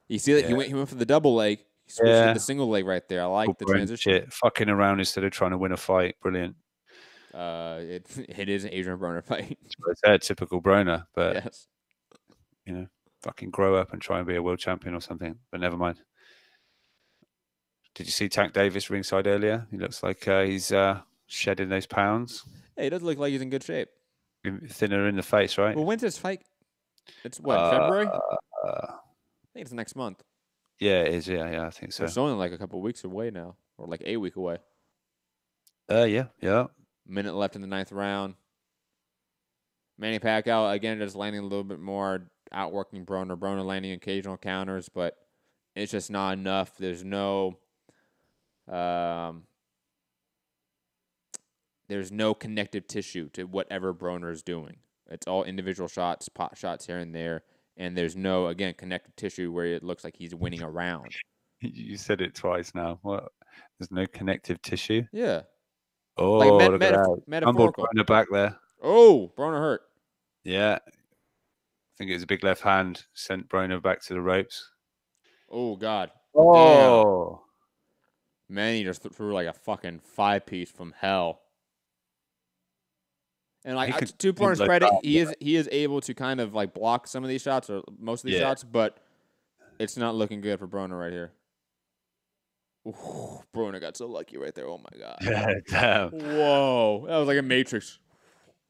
You see that he went for the double leg. He switched to the single leg right there. I like the transition. Shit. Fucking around instead of trying to win a fight. Brilliant. It is an Adrien Broner fight. It's a typical Broner, but yes. Fucking grow up and try and be a world champion or something. But never mind. Did you see Tank Davis ringside earlier? He looks like he's shedding those pounds. Hey, he does look like he's in good shape. Thinner in the face, right? Well, when's his fight? It's what, February? I think it's next month. Yeah, it is. Yeah, I think so. It's only like a couple weeks away now, or like a week away. Yeah. Minute left in the 9th round. Manny Pacquiao, again, just landing a little bit more, outworking Broner. Broner landing occasional counters, but it's just not enough. There's no connective tissue to whatever Broner is doing. It's all individual shots, pot shots here and there, and there's no, again, connective tissue where it looks like he's winning a round. You said it twice now. What? There's no connective tissue? Yeah. Oh, like look at that. Metaphorical. Broner back there. Oh, Broner hurt. Yeah. I think it was a big left hand, sent Broner back to the ropes. Oh, God. Oh. Damn. Manny just threw like a fucking 5-piece from hell. And like to Broner's credit, he is able to kind of like block some of these shots or most of these shots, but it's not looking good for Broner right here. Ooh, Broner got so lucky right there. Oh my God. Yeah, damn. Whoa. That was like a Matrix.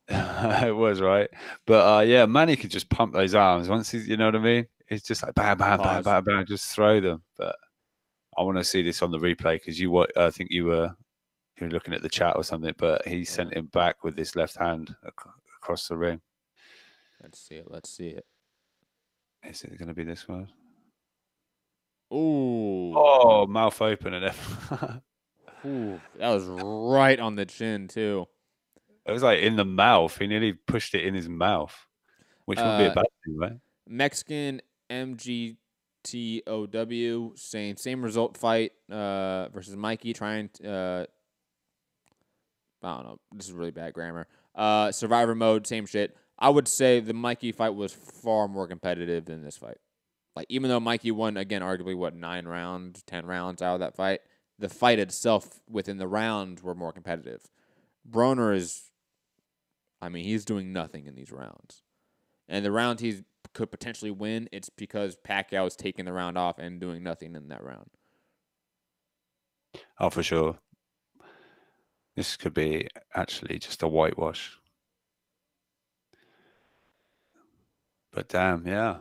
It was, right? But yeah, Manny could just pump those arms once he's, you know what I mean? It's just like bam, bam, bam, bam, bam, just throw them. But I want to see this on the replay because I think you were looking at the chat or something, but he sent him back with this left hand across the ring. Let's see it. Is it going to be this one? Ooh. Oh, mouth open and everything. Ooh, that was right on the chin too. It was like in the mouth. He nearly pushed it in his mouth. Which would be a bad thing, right? Mexican MGTOW saying same result fight versus Mikey trying to, I don't know. This is really bad grammar. Survivor mode, same shit. I would say the Mikey fight was far more competitive than this fight. Like, even though Mikey won, again, arguably, 9 rounds, 10 rounds out of that fight, the fight itself within the rounds were more competitive. Broner is, he's doing nothing in these rounds. And the round he could potentially win, it's because Pacquiao is taking the round off and doing nothing in that round. Oh, for sure. This could be actually just a whitewash. But damn, yeah.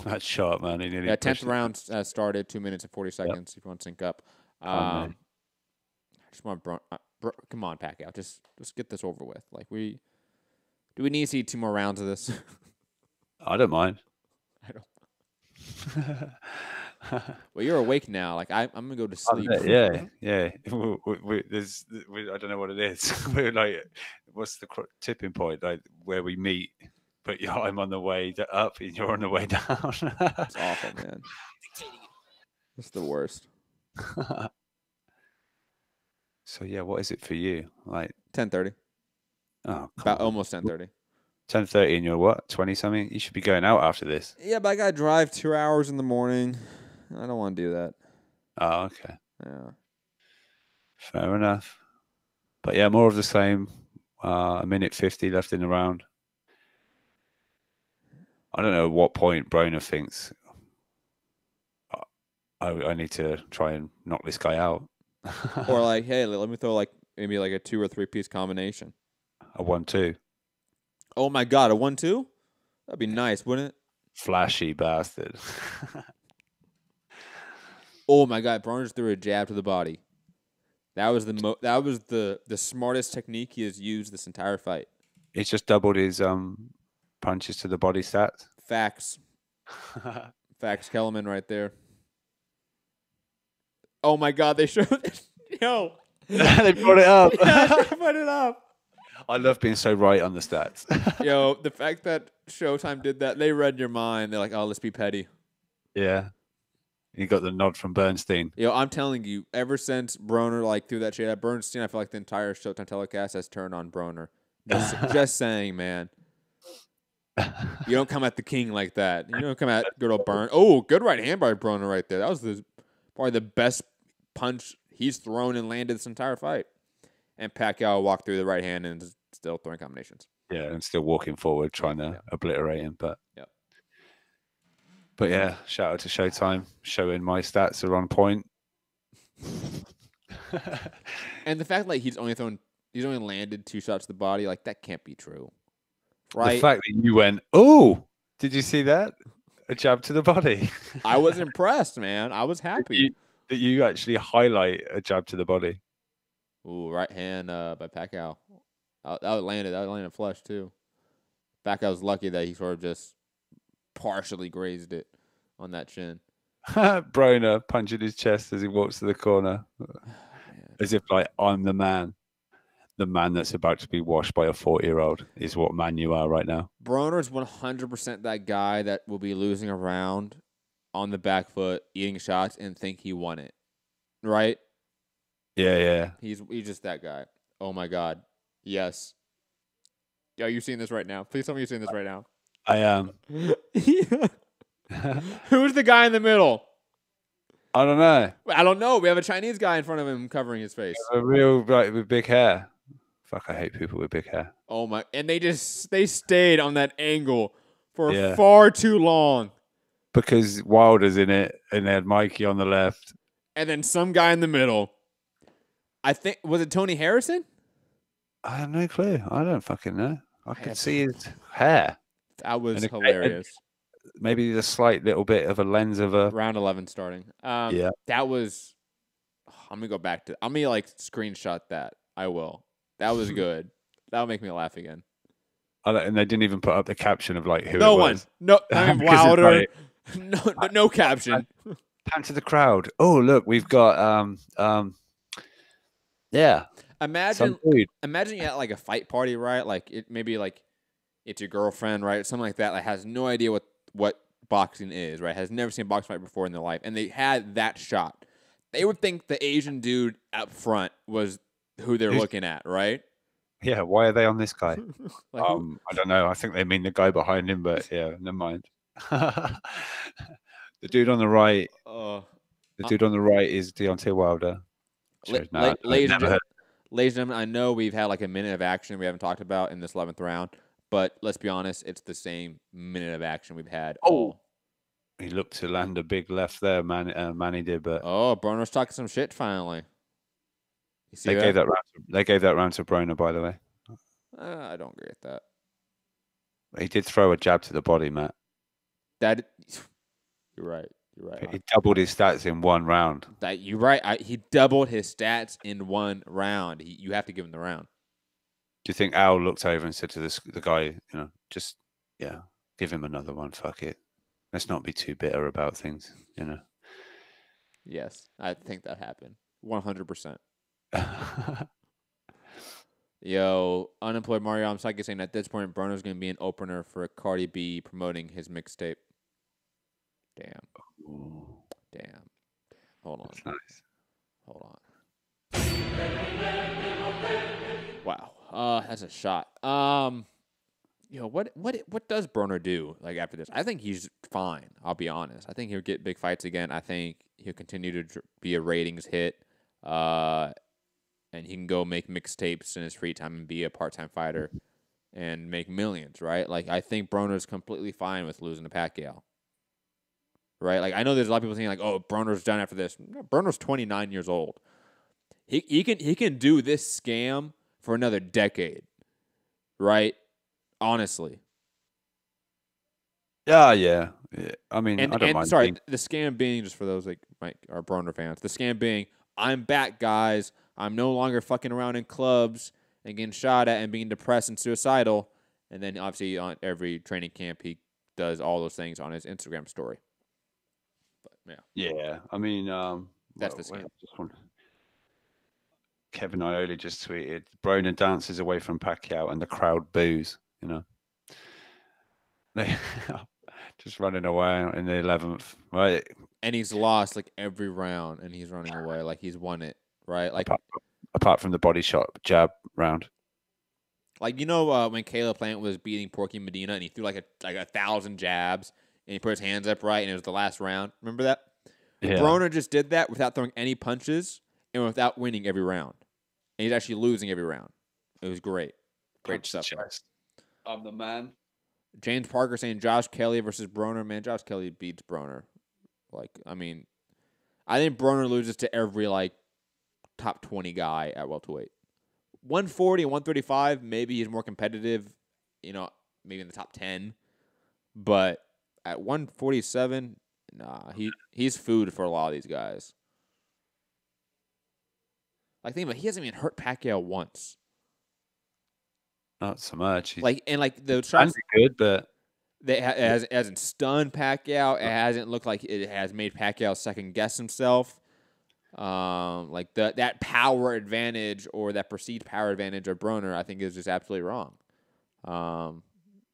That's sharp, man. 10th round started 2 minutes and 40 seconds if you want to sync up. I just want come on, Pacquiao. Just get this over with. Like, do we need to see 2 more rounds of this? I don't mind. I don't. Well, you're awake now. Like, I'm gonna go to sleep. Yeah. I don't know what it is. We're like, what's the tipping point? Like where we meet, but I'm on the way up and you're on the way down. It's awful, man. It's the worst. So yeah, what is it for you? Like 10:30. Oh, about almost 10:30. 10:30, and you're what? 20 something? You should be going out after this. Yeah, but I gotta drive 2 hours in the morning. I don't want to do that. Oh, okay. Yeah. Fair enough. But yeah, more of the same. 1:50 left in the round. I don't know at what point Broner thinks I need to try and knock this guy out. Or like, hey, let me throw maybe a 2 or 3 piece combination. A 1-2. Oh my God, a 1-2? That'd be nice, wouldn't it? Flashy bastard. Oh my God, Broner just threw a jab to the body. That was the smartest technique he has used this entire fight. He's just doubled his punches to the body stats. Facts. Facts, Kellerman right there. Oh my God, they showed it. Yo. They brought it up. Yeah, they put it up. I love being so right on the stats. Yo, the fact that Showtime did that, they read your mind. They're like, oh, let's be petty. Yeah. You got the nod from Bernstein. Yo, I'm telling you, ever since Broner threw that shit at Bernstein, I feel like the entire Showtime telecast has turned on Broner. Just saying, man. You don't come at the king like that. You don't come at good old Burn. Oh, good right hand by Broner right there. That was probably the best punch he's thrown and landed this entire fight. And Pacquiao walked through the right hand and is still throwing combinations. Yeah, and still walking forward, trying to obliterate him. But But yeah, shout out to Showtime, showing my stats are on point. And the fact he's only landed 2 shots to the body, that can't be true. Right? The fact that you went, oh, did you see that? A jab to the body. I was impressed, man. I was happy. That you actually highlight a jab to the body. Ooh, right hand by Pacquiao. That landed flush, too. Pacquiao's lucky that he sort of just partially grazed it on that chin. Broner punching his chest as he walks to the corner. As if, I'm the man. The man that's about to be washed by a 40-year-old is what man you are right now. Broner's 100% that guy that will be losing a round on the back foot, eating shots, and think he won it. Right? Yeah. He's just that guy. Oh, my God. Yes. Yo, you seeing this right now? Please tell me you're seeing this right now. I am. Who's the guy in the middle? I don't know. I don't know. We have a Chinese guy in front of him covering his face. A real with big hair. Fuck, I hate people with big hair. Oh my! And they stayed on that angle for far too long. Because Wilder's in it, and they had Mikey on the left, and then some guy in the middle. I think was it Tony Harrison? I have no clue. I don't fucking know. I could see his hair. That was hilarious. Maybe the slight little bit of a lens of a round 11 starting. That was. I'm gonna go back to. I'm gonna screenshot that. I will. That was good. That'll make me laugh again. And they didn't even put up the caption of who no it was. No, I mean Wilder. No caption. Pan to the crowd. Oh, look, we've got yeah. Imagine you at a fight party, right? Maybe it's your girlfriend, right? Something like that. Like has no idea what boxing is, right? Has never seen a boxing fight before in their life, and they had that shot. They would think the Asian dude up front was who they're looking at, right? Yeah, why are they on this guy? Like I don't know. I think they mean the guy behind him, but yeah, never mind. The dude on the right. The dude on the right is Deontay Wilder. Ladies and gentlemen, I know we've had like a minute of action we haven't talked about in this 11th round, but let's be honest, it's the same minute of action we've had. He looked to land a big left there, Manny did, but Broner's talking some shit finally. You see they gave that round to Broner, by the way. I don't agree with that. He did throw a jab to the body, Matt. You're right. You're right. He doubled his stats in one round. You're right. He doubled his stats in one round. You have to give him the round. Do you think Al looked over and said to the guy, just give him another one? Fuck it. Let's not be too bitter about things, Yes, I think that happened. 100%. Yo, unemployed Mario, I'm psychic saying at this point, Broner's going to be an opener for Cardi B promoting his mixtape. Damn. Ooh. Damn. Hold on. That's nice. Hold on. Wow. That's a shot. What does Broner do like after this? I think he's fine. I'll be honest. I think he'll get big fights again. I think he'll continue to be a ratings hit. And he can go make mixtapes in his free time and be a part-time fighter and make millions, right? Like, I think Broner's completely fine with losing to Pacquiao, right? Like, I know there's a lot of people saying, like, oh, Broner's done after this. No, Broner's 29 years old. He can do this scam for another decade, right? Honestly. Yeah. I mean, I don't mind. Sorry, the scam being, just for those like our Broner fans, the scam being, I'm back, guys. I'm no longer fucking around in clubs and getting shot at and being depressed and suicidal. And then, obviously, on every training camp, he does all those things on his Instagram story. But, yeah. I mean, that's the scam. Kevin Ioli just tweeted, Broner dances away from Pacquiao and the crowd boos, They just running away in the 11th, right? And he's lost like every round, and he's running away like he's won it, right? Like apart from the body shot jab round. Like when Caleb Plant was beating Porky Medina, and he threw like 1,000 jabs, and he put his hands up right, and it was the last round. Remember that? Yeah. Broner just did that without throwing any punches and without winning every round, and he's actually losing every round. It was great, great stuff. I'm the man. James Parker saying Josh Kelly versus Broner. Man, Josh Kelly beats Broner. Like, I mean, I think Broner loses to every, top 20 guy at welterweight. 140 and 135, maybe he's more competitive, maybe in the top 10. But at 147, nah, he's food for a lot of these guys. Like, think about it, he hasn't even hurt Pacquiao once. Not so much. The shots are good, but it hasn't stunned Pacquiao. It hasn't looked like it has made Pacquiao second guess himself. That power advantage or that perceived power advantage of Broner, I think, is just absolutely wrong.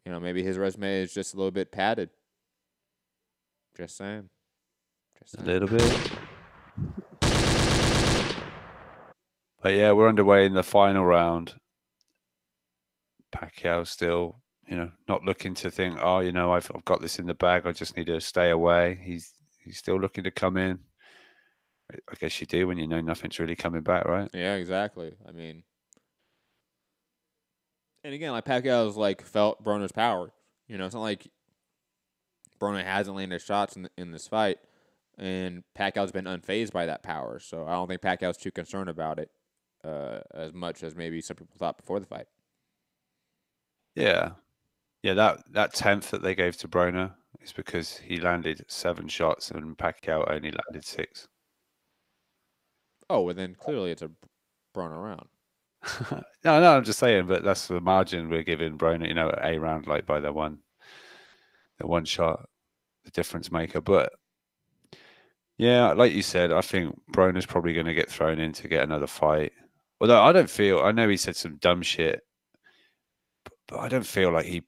Maybe his resume is just a little bit padded. Just saying. A little bit. But yeah, we're underway in the final round. Pacquiao still, not looking to think, I've got this in the bag. I just need to stay away. He's still looking to come in. I guess you do when you know nothing's really coming back, right? Yeah, exactly. I mean, and again, Pacquiao's felt Broner's power. It's not like Broner hasn't landed shots in this fight, and Pacquiao's been unfazed by that power. So I don't think Pacquiao's too concerned about it as much as maybe some people thought before the fight. Yeah. That 10th that they gave to Broner is because he landed 7 shots and Pacquiao only landed 6. Oh, well then clearly it's a Broner round. No, I'm just saying, but that's the margin we're giving Broner, a round by the one shot, the difference maker. But yeah, like you said, I think Broner's probably going to get thrown in to get another fight. Although I know he said some dumb shit, but I don't feel like he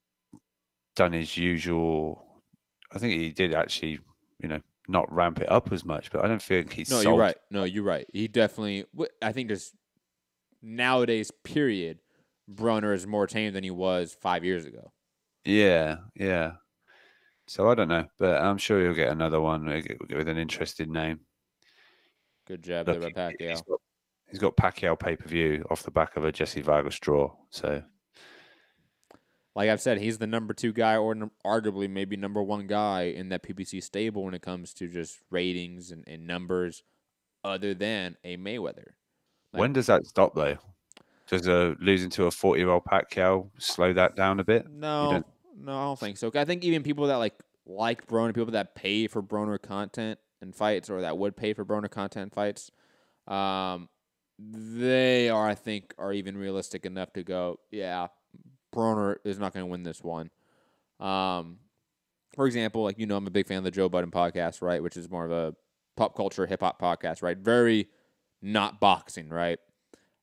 done his usual. I think he did actually, not ramp it up as much, but I don't think he's. No, sold. you're right. No, you're right. He definitely. I think just nowadays, period, Broner is more tame than he was 5 years ago. Yeah. So I don't know, but I'm sure he'll get another one with an interesting name. Good job there by Pacquiao. He's got Pacquiao pay-per-view off the back of a Jesse Vargas draw. So, like I've said, he's the number 2 guy, or arguably maybe number 1 guy in that PBC stable when it comes to just ratings and numbers, other than a Mayweather. When does that stop, though? Does losing to a 40-year-old Pacquiao slow that down a bit? No, I don't think so. I think even people that like Broner, people that pay for Broner content and fights, or that would pay for Broner content and fights, they are even realistic enough to go, yeah, Broner is not going to win this one. For example, I'm a big fan of the Joe Budden podcast, right, which is more of a pop culture hip hop podcast, right? Very not boxing, right?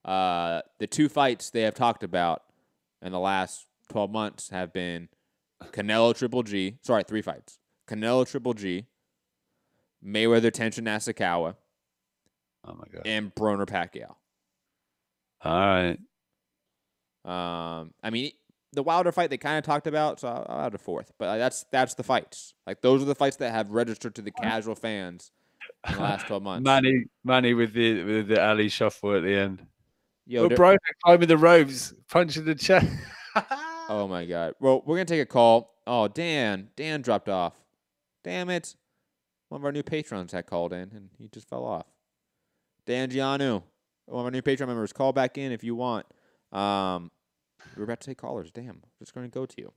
The 2 fights they have talked about in the last 12 months have been Canelo Triple G. Sorry, 3 fights. Canelo Triple G, Mayweather Tenshin Nasukawa, oh my god, and Broner Pacquiao. All right. I mean, the Wilder fight they kind of talked about, so I'll add a 4th. But that's the fights. Those are the fights that have registered to the casual fans in the last 12 months. Manny with the alley shuffle at the end. Yo, Broner climbing the ropes, punching the chest. Oh my god. Well, we're gonna take a call. Oh, Dan dropped off. Damn it. One of our new patrons had called in and he just fell off. Dan Gianu, one of our new Patreon members, call back in if you want. We're about to take callers. Damn, I'm just going to go to you.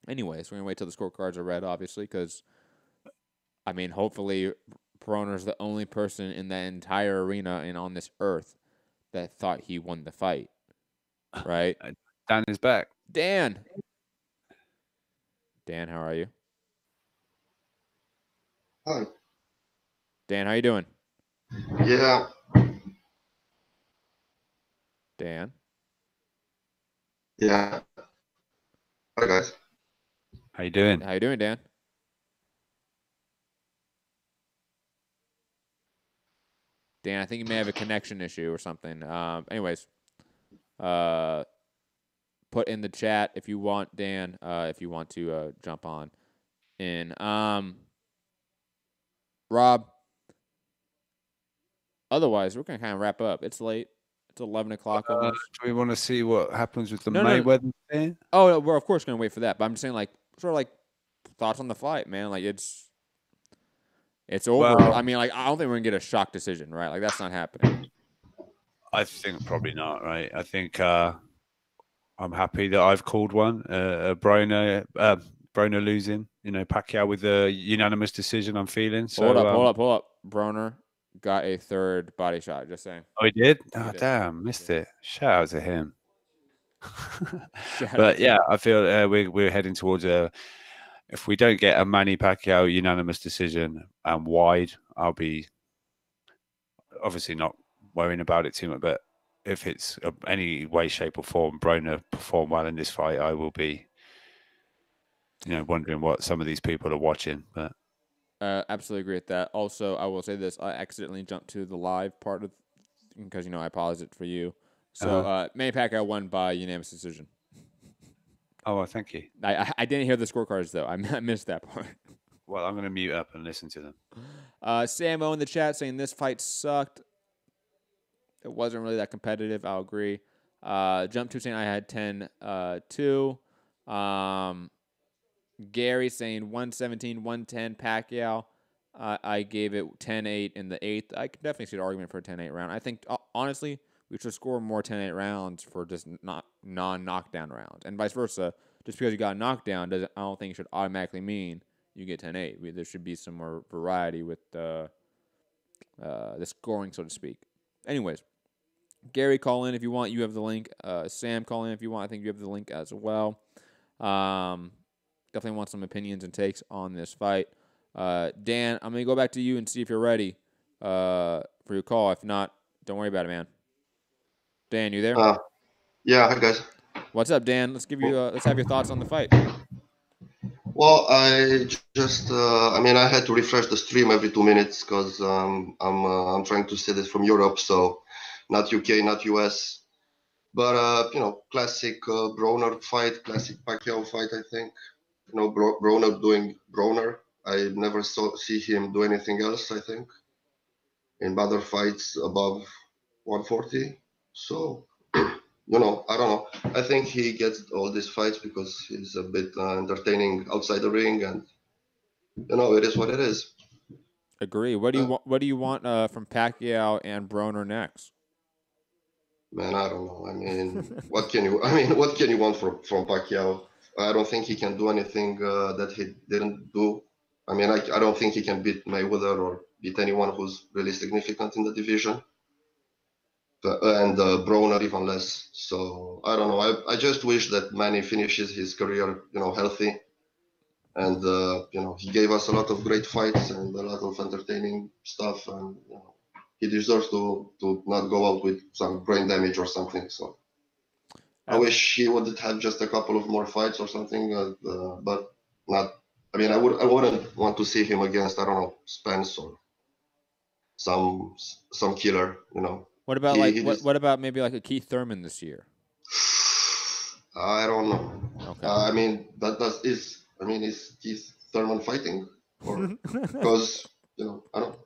Anyways, we're going to wait till the scorecards are read, obviously, because, hopefully Broner's the only person in that entire arena and on this earth that thought he won the fight. Right? Dan is back. Dan, how are you? Hi. Dan, how you doing? Yeah. Dan? Yeah. Hi, guys. How you doing? How you doing, Dan? Dan, I think you may have a connection issue or something. Anyways, put in the chat if you want, Dan, if you want to jump on in. Rob, otherwise, we're going to kind of wrap up. It's late. It's 11 o'clock almost. Do we want to see what happens with the Mayweather thing? Oh, no, we're of course going to wait for that. But I'm just saying, thoughts on the fight, man. It's over. Well, I don't think we're going to get a shock decision, right? That's not happening. I think probably not, right? I think I'm happy that I've called one. Broner losing, Pacquiao with a unanimous decision, I'm feeling. So, Hold up. Broner got a 3rd body shot, just saying. Oh, he did? He did. Damn, missed it. Shout out to him. But yeah, I feel we're heading towards if we don't get a Manny Pacquiao unanimous decision and wide, I'll be obviously not worrying about it too much. But if it's any way, shape, or form, Broner perform well in this fight, I will be, wondering what some of these people are watching. But absolutely agree with that. Also, I will say this: I accidentally jumped to the live part of because I paused it for you. So Manny Pacquiao won by unanimous decision. Oh, well, thank you. I didn't hear the scorecards though. I missed that part. Well, I'm going to mute up and listen to them. Sam O in the chat saying this fight sucked. It wasn't really that competitive. I'll agree. Jump to saying I had 10-2. Gary saying 117, 110 Pacquiao. I gave it 10-8 in the 8th. I could definitely see an argument for a 10-8 round. I think, honestly, we should score more 10-8 rounds for just not non-knockdown rounds. And vice versa. Just because you got a knockdown, I don't think it should automatically mean you get 10-8. There should be some more variety with the scoring, so to speak. Anyways, Gary, call in if you want. You have the link. Sam, call in if you want. I think you have the link as well. Definitely want some opinions and takes on this fight. Dan, I'm going to go back to you and see if you're ready for your call. If not, don't worry about it, man. Dan, you there? Yeah, hi, guys. What's up, Dan? Let's give you. Let's have your thoughts on the fight. Well, I just, I mean, I had to refresh the stream every 2 minutes because I'm trying to see this from Europe, so not UK, not US. But classic Broner fight, classic Pacquiao fight. I think Broner doing Broner. I never see him do anything else. I think in other fights above 140. So I don't know. I think he gets all these fights because he's a bit entertaining outside the ring, and it is what it is. Agree. What do you want? What do you want from Pacquiao and Broner next? Man, I don't know. I mean, what can you? I mean, what can you want from Pacquiao? I don't think he can do anything that he didn't do. I mean, I don't think he can beat Mayweather or beat anyone who's really significant in the division. And Broner even less. So I don't know. I just wish that Manny finishes his career, healthy. And he gave us a lot of great fights and a lot of entertaining stuff, and he deserves to not go out with some brain damage or something. So I wish he would have just a couple of more fights or something, but not. I mean, I wouldn't want to see him against, I don't know, Spence or some killer. What about what about maybe like a Keith Thurman this year? I don't know. Okay. I mean, is Keith Thurman fighting? Or because I don't.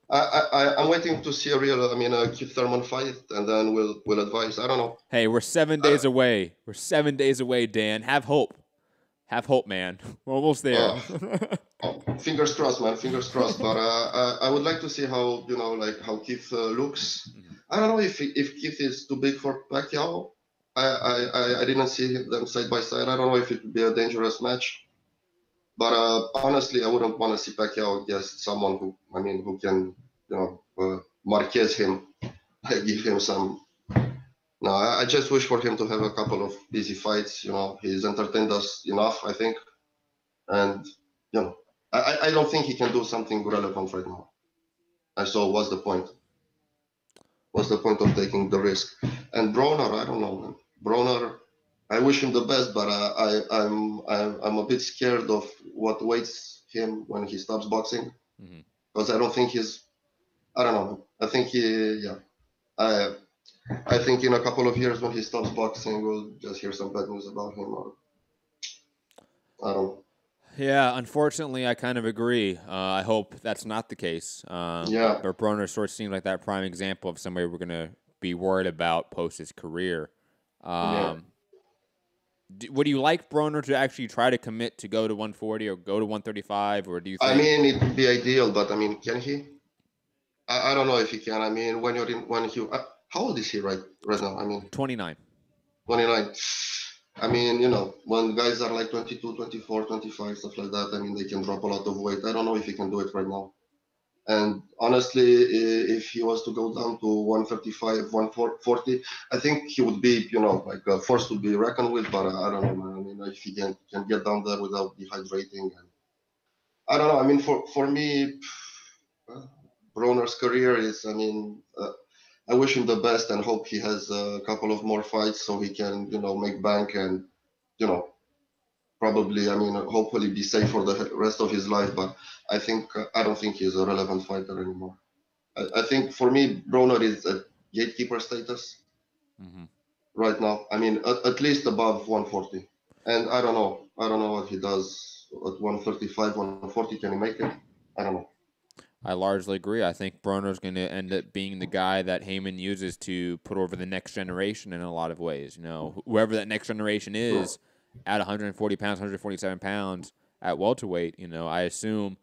I'm waiting to see a Keith Thurman fight, and then we'll advise. I don't know. Hey, we're 7 days away. We're 7 days away, Dan. Have hope. Have hope, man. We're almost there. Fingers crossed, man. Fingers crossed. But I would like to see how how Keith looks. I don't know if Keith is too big for Pacquiao. I didn't see them side by side. I don't know if it would be a dangerous match. But honestly, I wouldn't want to see Pacquiao against someone who can, Marquez him, give him some. No, I just wish for him to have a couple of easy fights. He's entertained us enough, I think, and I don't think he can do something relevant right now. And so, what's the point? What's the point of taking the risk? And Broner, I don't know, man. Broner, I wish him the best, but I'm a bit scared of what waits him when he stops boxing, because I don't think he's. I don't know. I think I think in a couple of years when he stops boxing, we'll just hear some bad news about him. Or I don't know. Yeah, unfortunately, I kind of agree. I hope that's not the case. Yeah. But Broner sort of seems like that prime example of somebody we're going to be worried about post his career. Would you like Broner to actually try to commit to go to 140 or go to 135, or do you think? I mean, it would be ideal, but I mean, can he? I don't know if he can. I mean, when he how old is he right now? I mean, 29. 29. I mean, when guys are like 22, 24, 25, stuff like that, I mean, they can drop a lot of weight. I don't know if he can do it right now. And honestly, if he was to go down to 135, 140, I think he would be, a force to be reckoned with. But I don't know, man. I mean, if he can get down there without dehydrating, and I don't know. I mean, for me, Broner's career is, I wish him the best and hope he has a couple of more fights so he can, make bank and, probably, hopefully be safe for the rest of his life. But I don't think he's a relevant fighter anymore. I think for me, Broner is at gatekeeper status right now. I mean, at least above 140. And I don't know what he does at 135, 140. Can he make it? I don't know. I largely agree. I think Broner's going to end up being the guy that Heyman uses to put over the next generation in a lot of ways. Whoever that next generation is at 140 pounds, 147 pounds at welterweight, I assume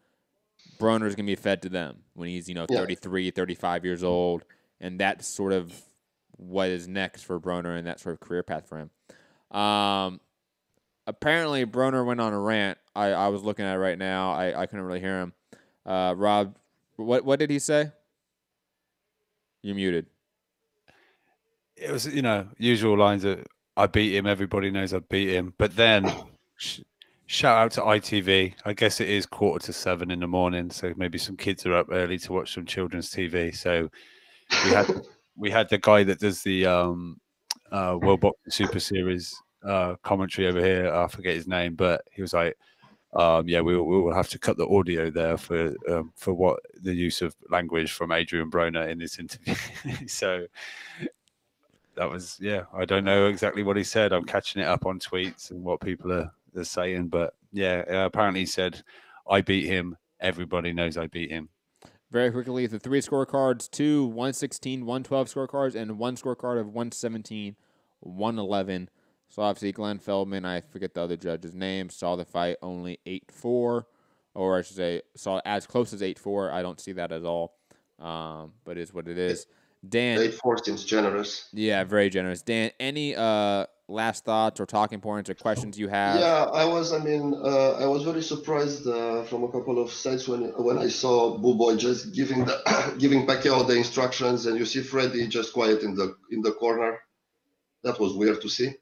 Broner's going to be fed to them when he's, 33, 35 years old. And that's sort of what is next for Broner and that sort of career path for him. Apparently, Broner went on a rant. I was looking at it right now. I couldn't really hear him. Rob, what did he say? You're muted. It was, usual lines of, I beat him, everybody knows I beat him. But then, shout out to ITV. I guess it is 6:45 in the morning, so maybe some kids are up early to watch some children's TV. So we had the guy that does the World Boxing Super Series commentary over here. I forget his name, but he was like, yeah, we will have to cut the audio there for what the use of language from Adrien Broner in this interview. So that was, yeah, I don't know exactly what he said. I'm catching it up on tweets and what people are saying, but yeah, apparently he said, I beat him. Everybody knows I beat him. Very quickly, the 3 scorecards, 2 116, 112 scorecards, and 1 scorecard of 117, 111. So obviously Glenn Feldman, I forget the other judge's name, saw the fight only 8-4, or I should say saw as close as 8-4. I don't see that at all, but it is what it is. Dan, 8-4 seems generous. Yeah, very generous. Dan, any last thoughts or talking points or questions you have? Yeah, I was very surprised from a couple of sites when I saw Boy just giving Pacquiao the instructions, and you see Freddie just quiet in the corner. That was weird to see.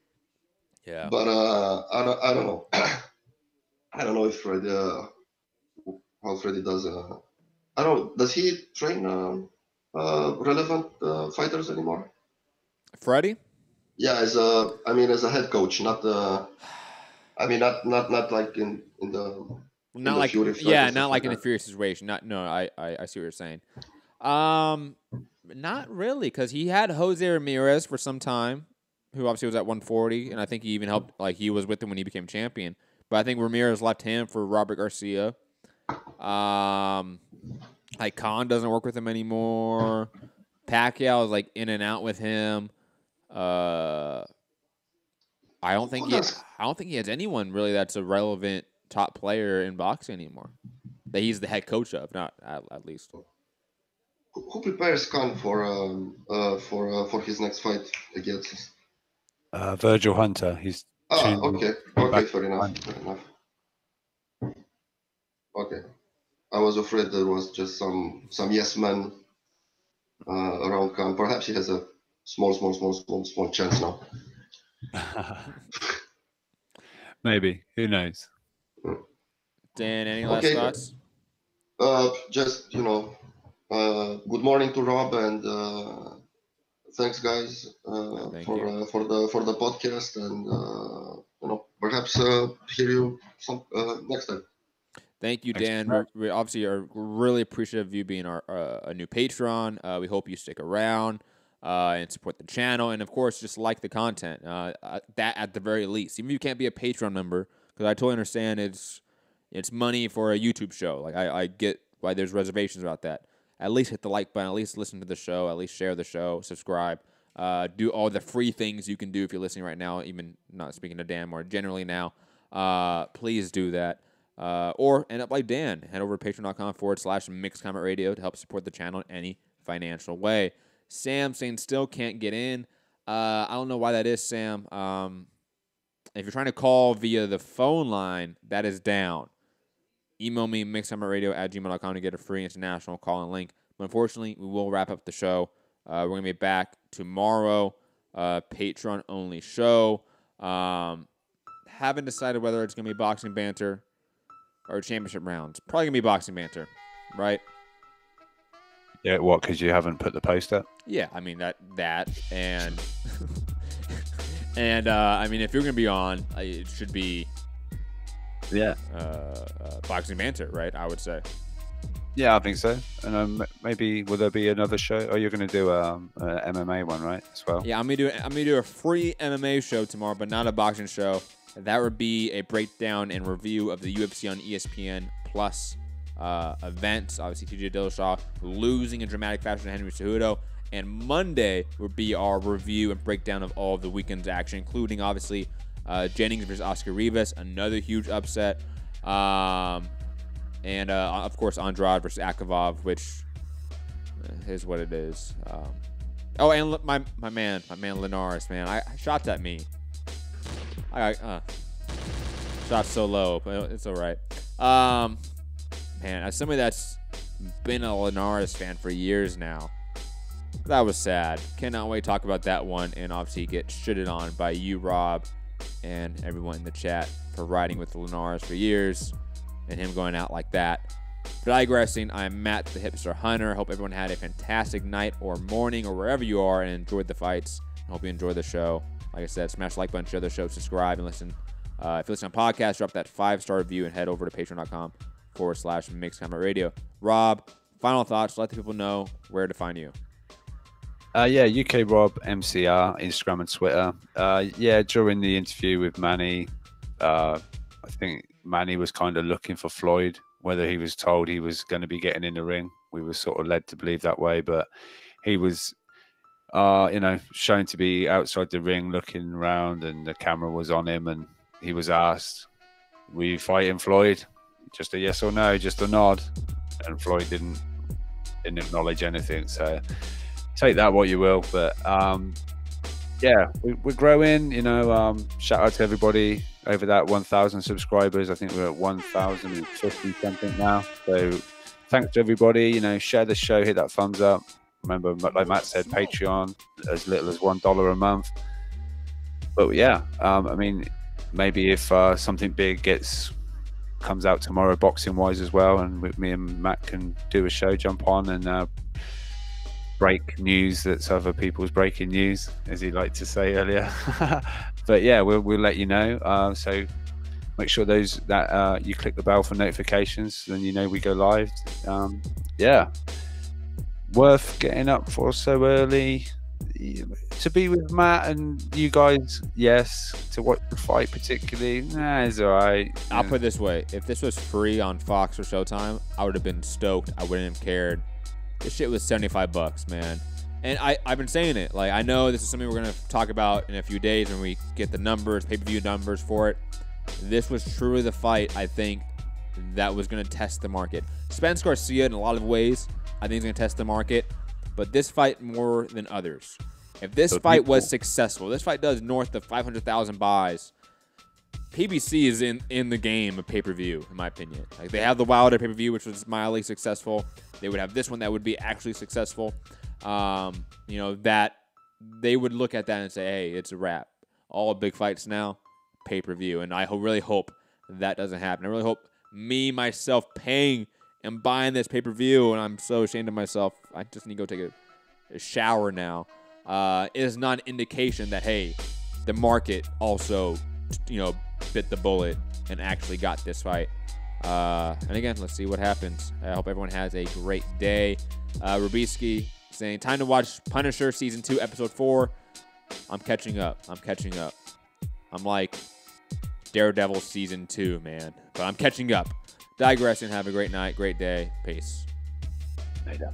Yeah. But I don't know. I don't know if Freddie how Freddie does. I don't know. Does he train relevant fighters anymore? Freddie? Yeah, as a head coach, not not like in the not like Fury not like in a Fury situation. I see what you're saying. Not really, because he had Jose Ramirez for some time, who obviously was at 140, and I think he even helped. Like, he was with him when he became champion. But I think Ramirez left him for Robert Garcia. Like, Khan doesn't work with him anymore. Pacquiao is like in and out with him. I don't think he has anyone really that's a relevant top player in boxing anymore that he's the head coach of, not at least. Who prepares Khan for his next fight against? Virgil Hunter. He's okay, fair enough. Okay, I was afraid there was just some yes men around Khan. Perhaps he has a small chance now. Maybe. Who knows? Dan, any last thoughts? Just, good morning to Rob, and thanks, guys, for the podcast, and perhaps hear you next time. Thank you, Dan. We obviously are really appreciative of you being a new patron. We hope you stick around and support the channel, and of course, just like the content. That at the very least, even if you can't be a Patreon member, because I totally understand it's money for a YouTube show. Like, I get why there's reservations about that. At least hit the like button. At least listen to the show. At least share the show. Subscribe. Do all the free things you can do if you're listening right now. Even not speaking to Dan, more generally now. Please do that. Or end up like Dan. Head over to patreon.com/Mixed Comment Radio to help support the channel in any financial way. Sam saying still can't get in. I don't know why that is, Sam. If you're trying to call via the phone line, that is down. Email me, mixedcommentradio@gmail.com, to get a free international call-in link. But unfortunately, we will wrap up the show. We're going to be back tomorrow, Patreon-only show. Haven't decided whether it's going to be boxing banter or championship rounds. Probably going to be boxing banter, right? Yeah, what, because you haven't put the post up? Yeah, I mean, that and... and, I mean, if you're going to be on, it should be... Yeah. Boxing banter, right? I would say. Yeah, I think so. And maybe will there be another show? Oh, you're going to do a MMA one, right? As well. Yeah, I'm gonna do a free MMA show tomorrow, but not a boxing show. That would be a breakdown and review of the UFC on ESPN Plus events. Obviously, TJ Dillashaw losing in dramatic fashion to Henry Cejudo. And Monday would be our review and breakdown of all of the weekend's action, including obviously Jennings versus Oscar Rivas, another huge upset. And of course, Andrade versus Akavov, which is what it is. Oh, and my man Linares, man, shots at me. Shot so low, but it's all right. Man, as somebody that's been a Linares fan for years now, that was sad. Cannot wait to talk about that one, and obviously get shitted on by you, Rob, and everyone in the chat for riding with Linares for years, and him going out like that. Digressing, I'm Matt, the Hipster Hunter. Hope everyone had a fantastic night or morning or wherever you are and enjoyed the fights. Hope you enjoy the show. Like I said, smash the like button, share the show, subscribe, and listen. If you listen on podcast, drop that 5-star review and head over to patreon.com/Mixed Comment Radio. Rob, final thoughts. Let the people know where to find you. Yeah, UK Rob MCR, Instagram and Twitter. Yeah, during the interview with Manny, I think Manny was kind of looking for Floyd, whether he was told he was going to be getting in the ring. We were sort of led to believe that way, but he was, shown to be outside the ring looking around, and the camera was on him, and he was asked, "Were you fighting Floyd?" Just a yes or no, just a nod. And Floyd didn't acknowledge anything. So take that what you will. But yeah, we're growing. Shout out to everybody over that 1,000 subscribers. I think we're at 1,050 something now. So thanks to everybody. Share the show, hit that thumbs up. Remember, like Matt said, Patreon as little as $1 a month. But yeah, maybe if something big comes out tomorrow, boxing wise as well, and me and Matt can do a show, jump on and break news that's other people's breaking news, as he liked to say earlier. But yeah, we'll let you know. So make sure that you click the bell for notifications, then we go live. Yeah, worth getting up for so early to be with Matt and you guys. Yes, to watch the fight particularly, it's all right. I'll put it this way: if this was free on Fox or Showtime, I would have been stoked. I wouldn't have cared. This shit was $75, man. And I've been saying it. Like, I know this is something we're going to talk about in a few days when we get the numbers, pay-per-view numbers for it. This was truly the fight, I think, that was going to test the market. Spence Garcia, in a lot of ways, I think is going to test the market. But this fight more than others. If this fight was successful, this fight does north of 500,000 buys, PBC is in the game of pay-per-view, in my opinion. Like, they have the Wilder pay-per-view, which was mildly successful. They would have this one that would be actually successful. That they would look at that and say, hey, it's a wrap. All big fights now, pay-per-view. And I really hope that doesn't happen. I really hope myself paying and buying this pay-per-view, and I'm so ashamed of myself, I just need to go take a shower now, is not an indication that, hey, the market also, bit the bullet and actually got this fight. And again, let's see what happens. I hope everyone has a great day. Rubisky saying, time to watch Punisher Season 2, Episode 4. I'm catching up. I'm like Daredevil Season 2, man. But I'm catching up. Digressing. Have a great night, great day. Peace. Later.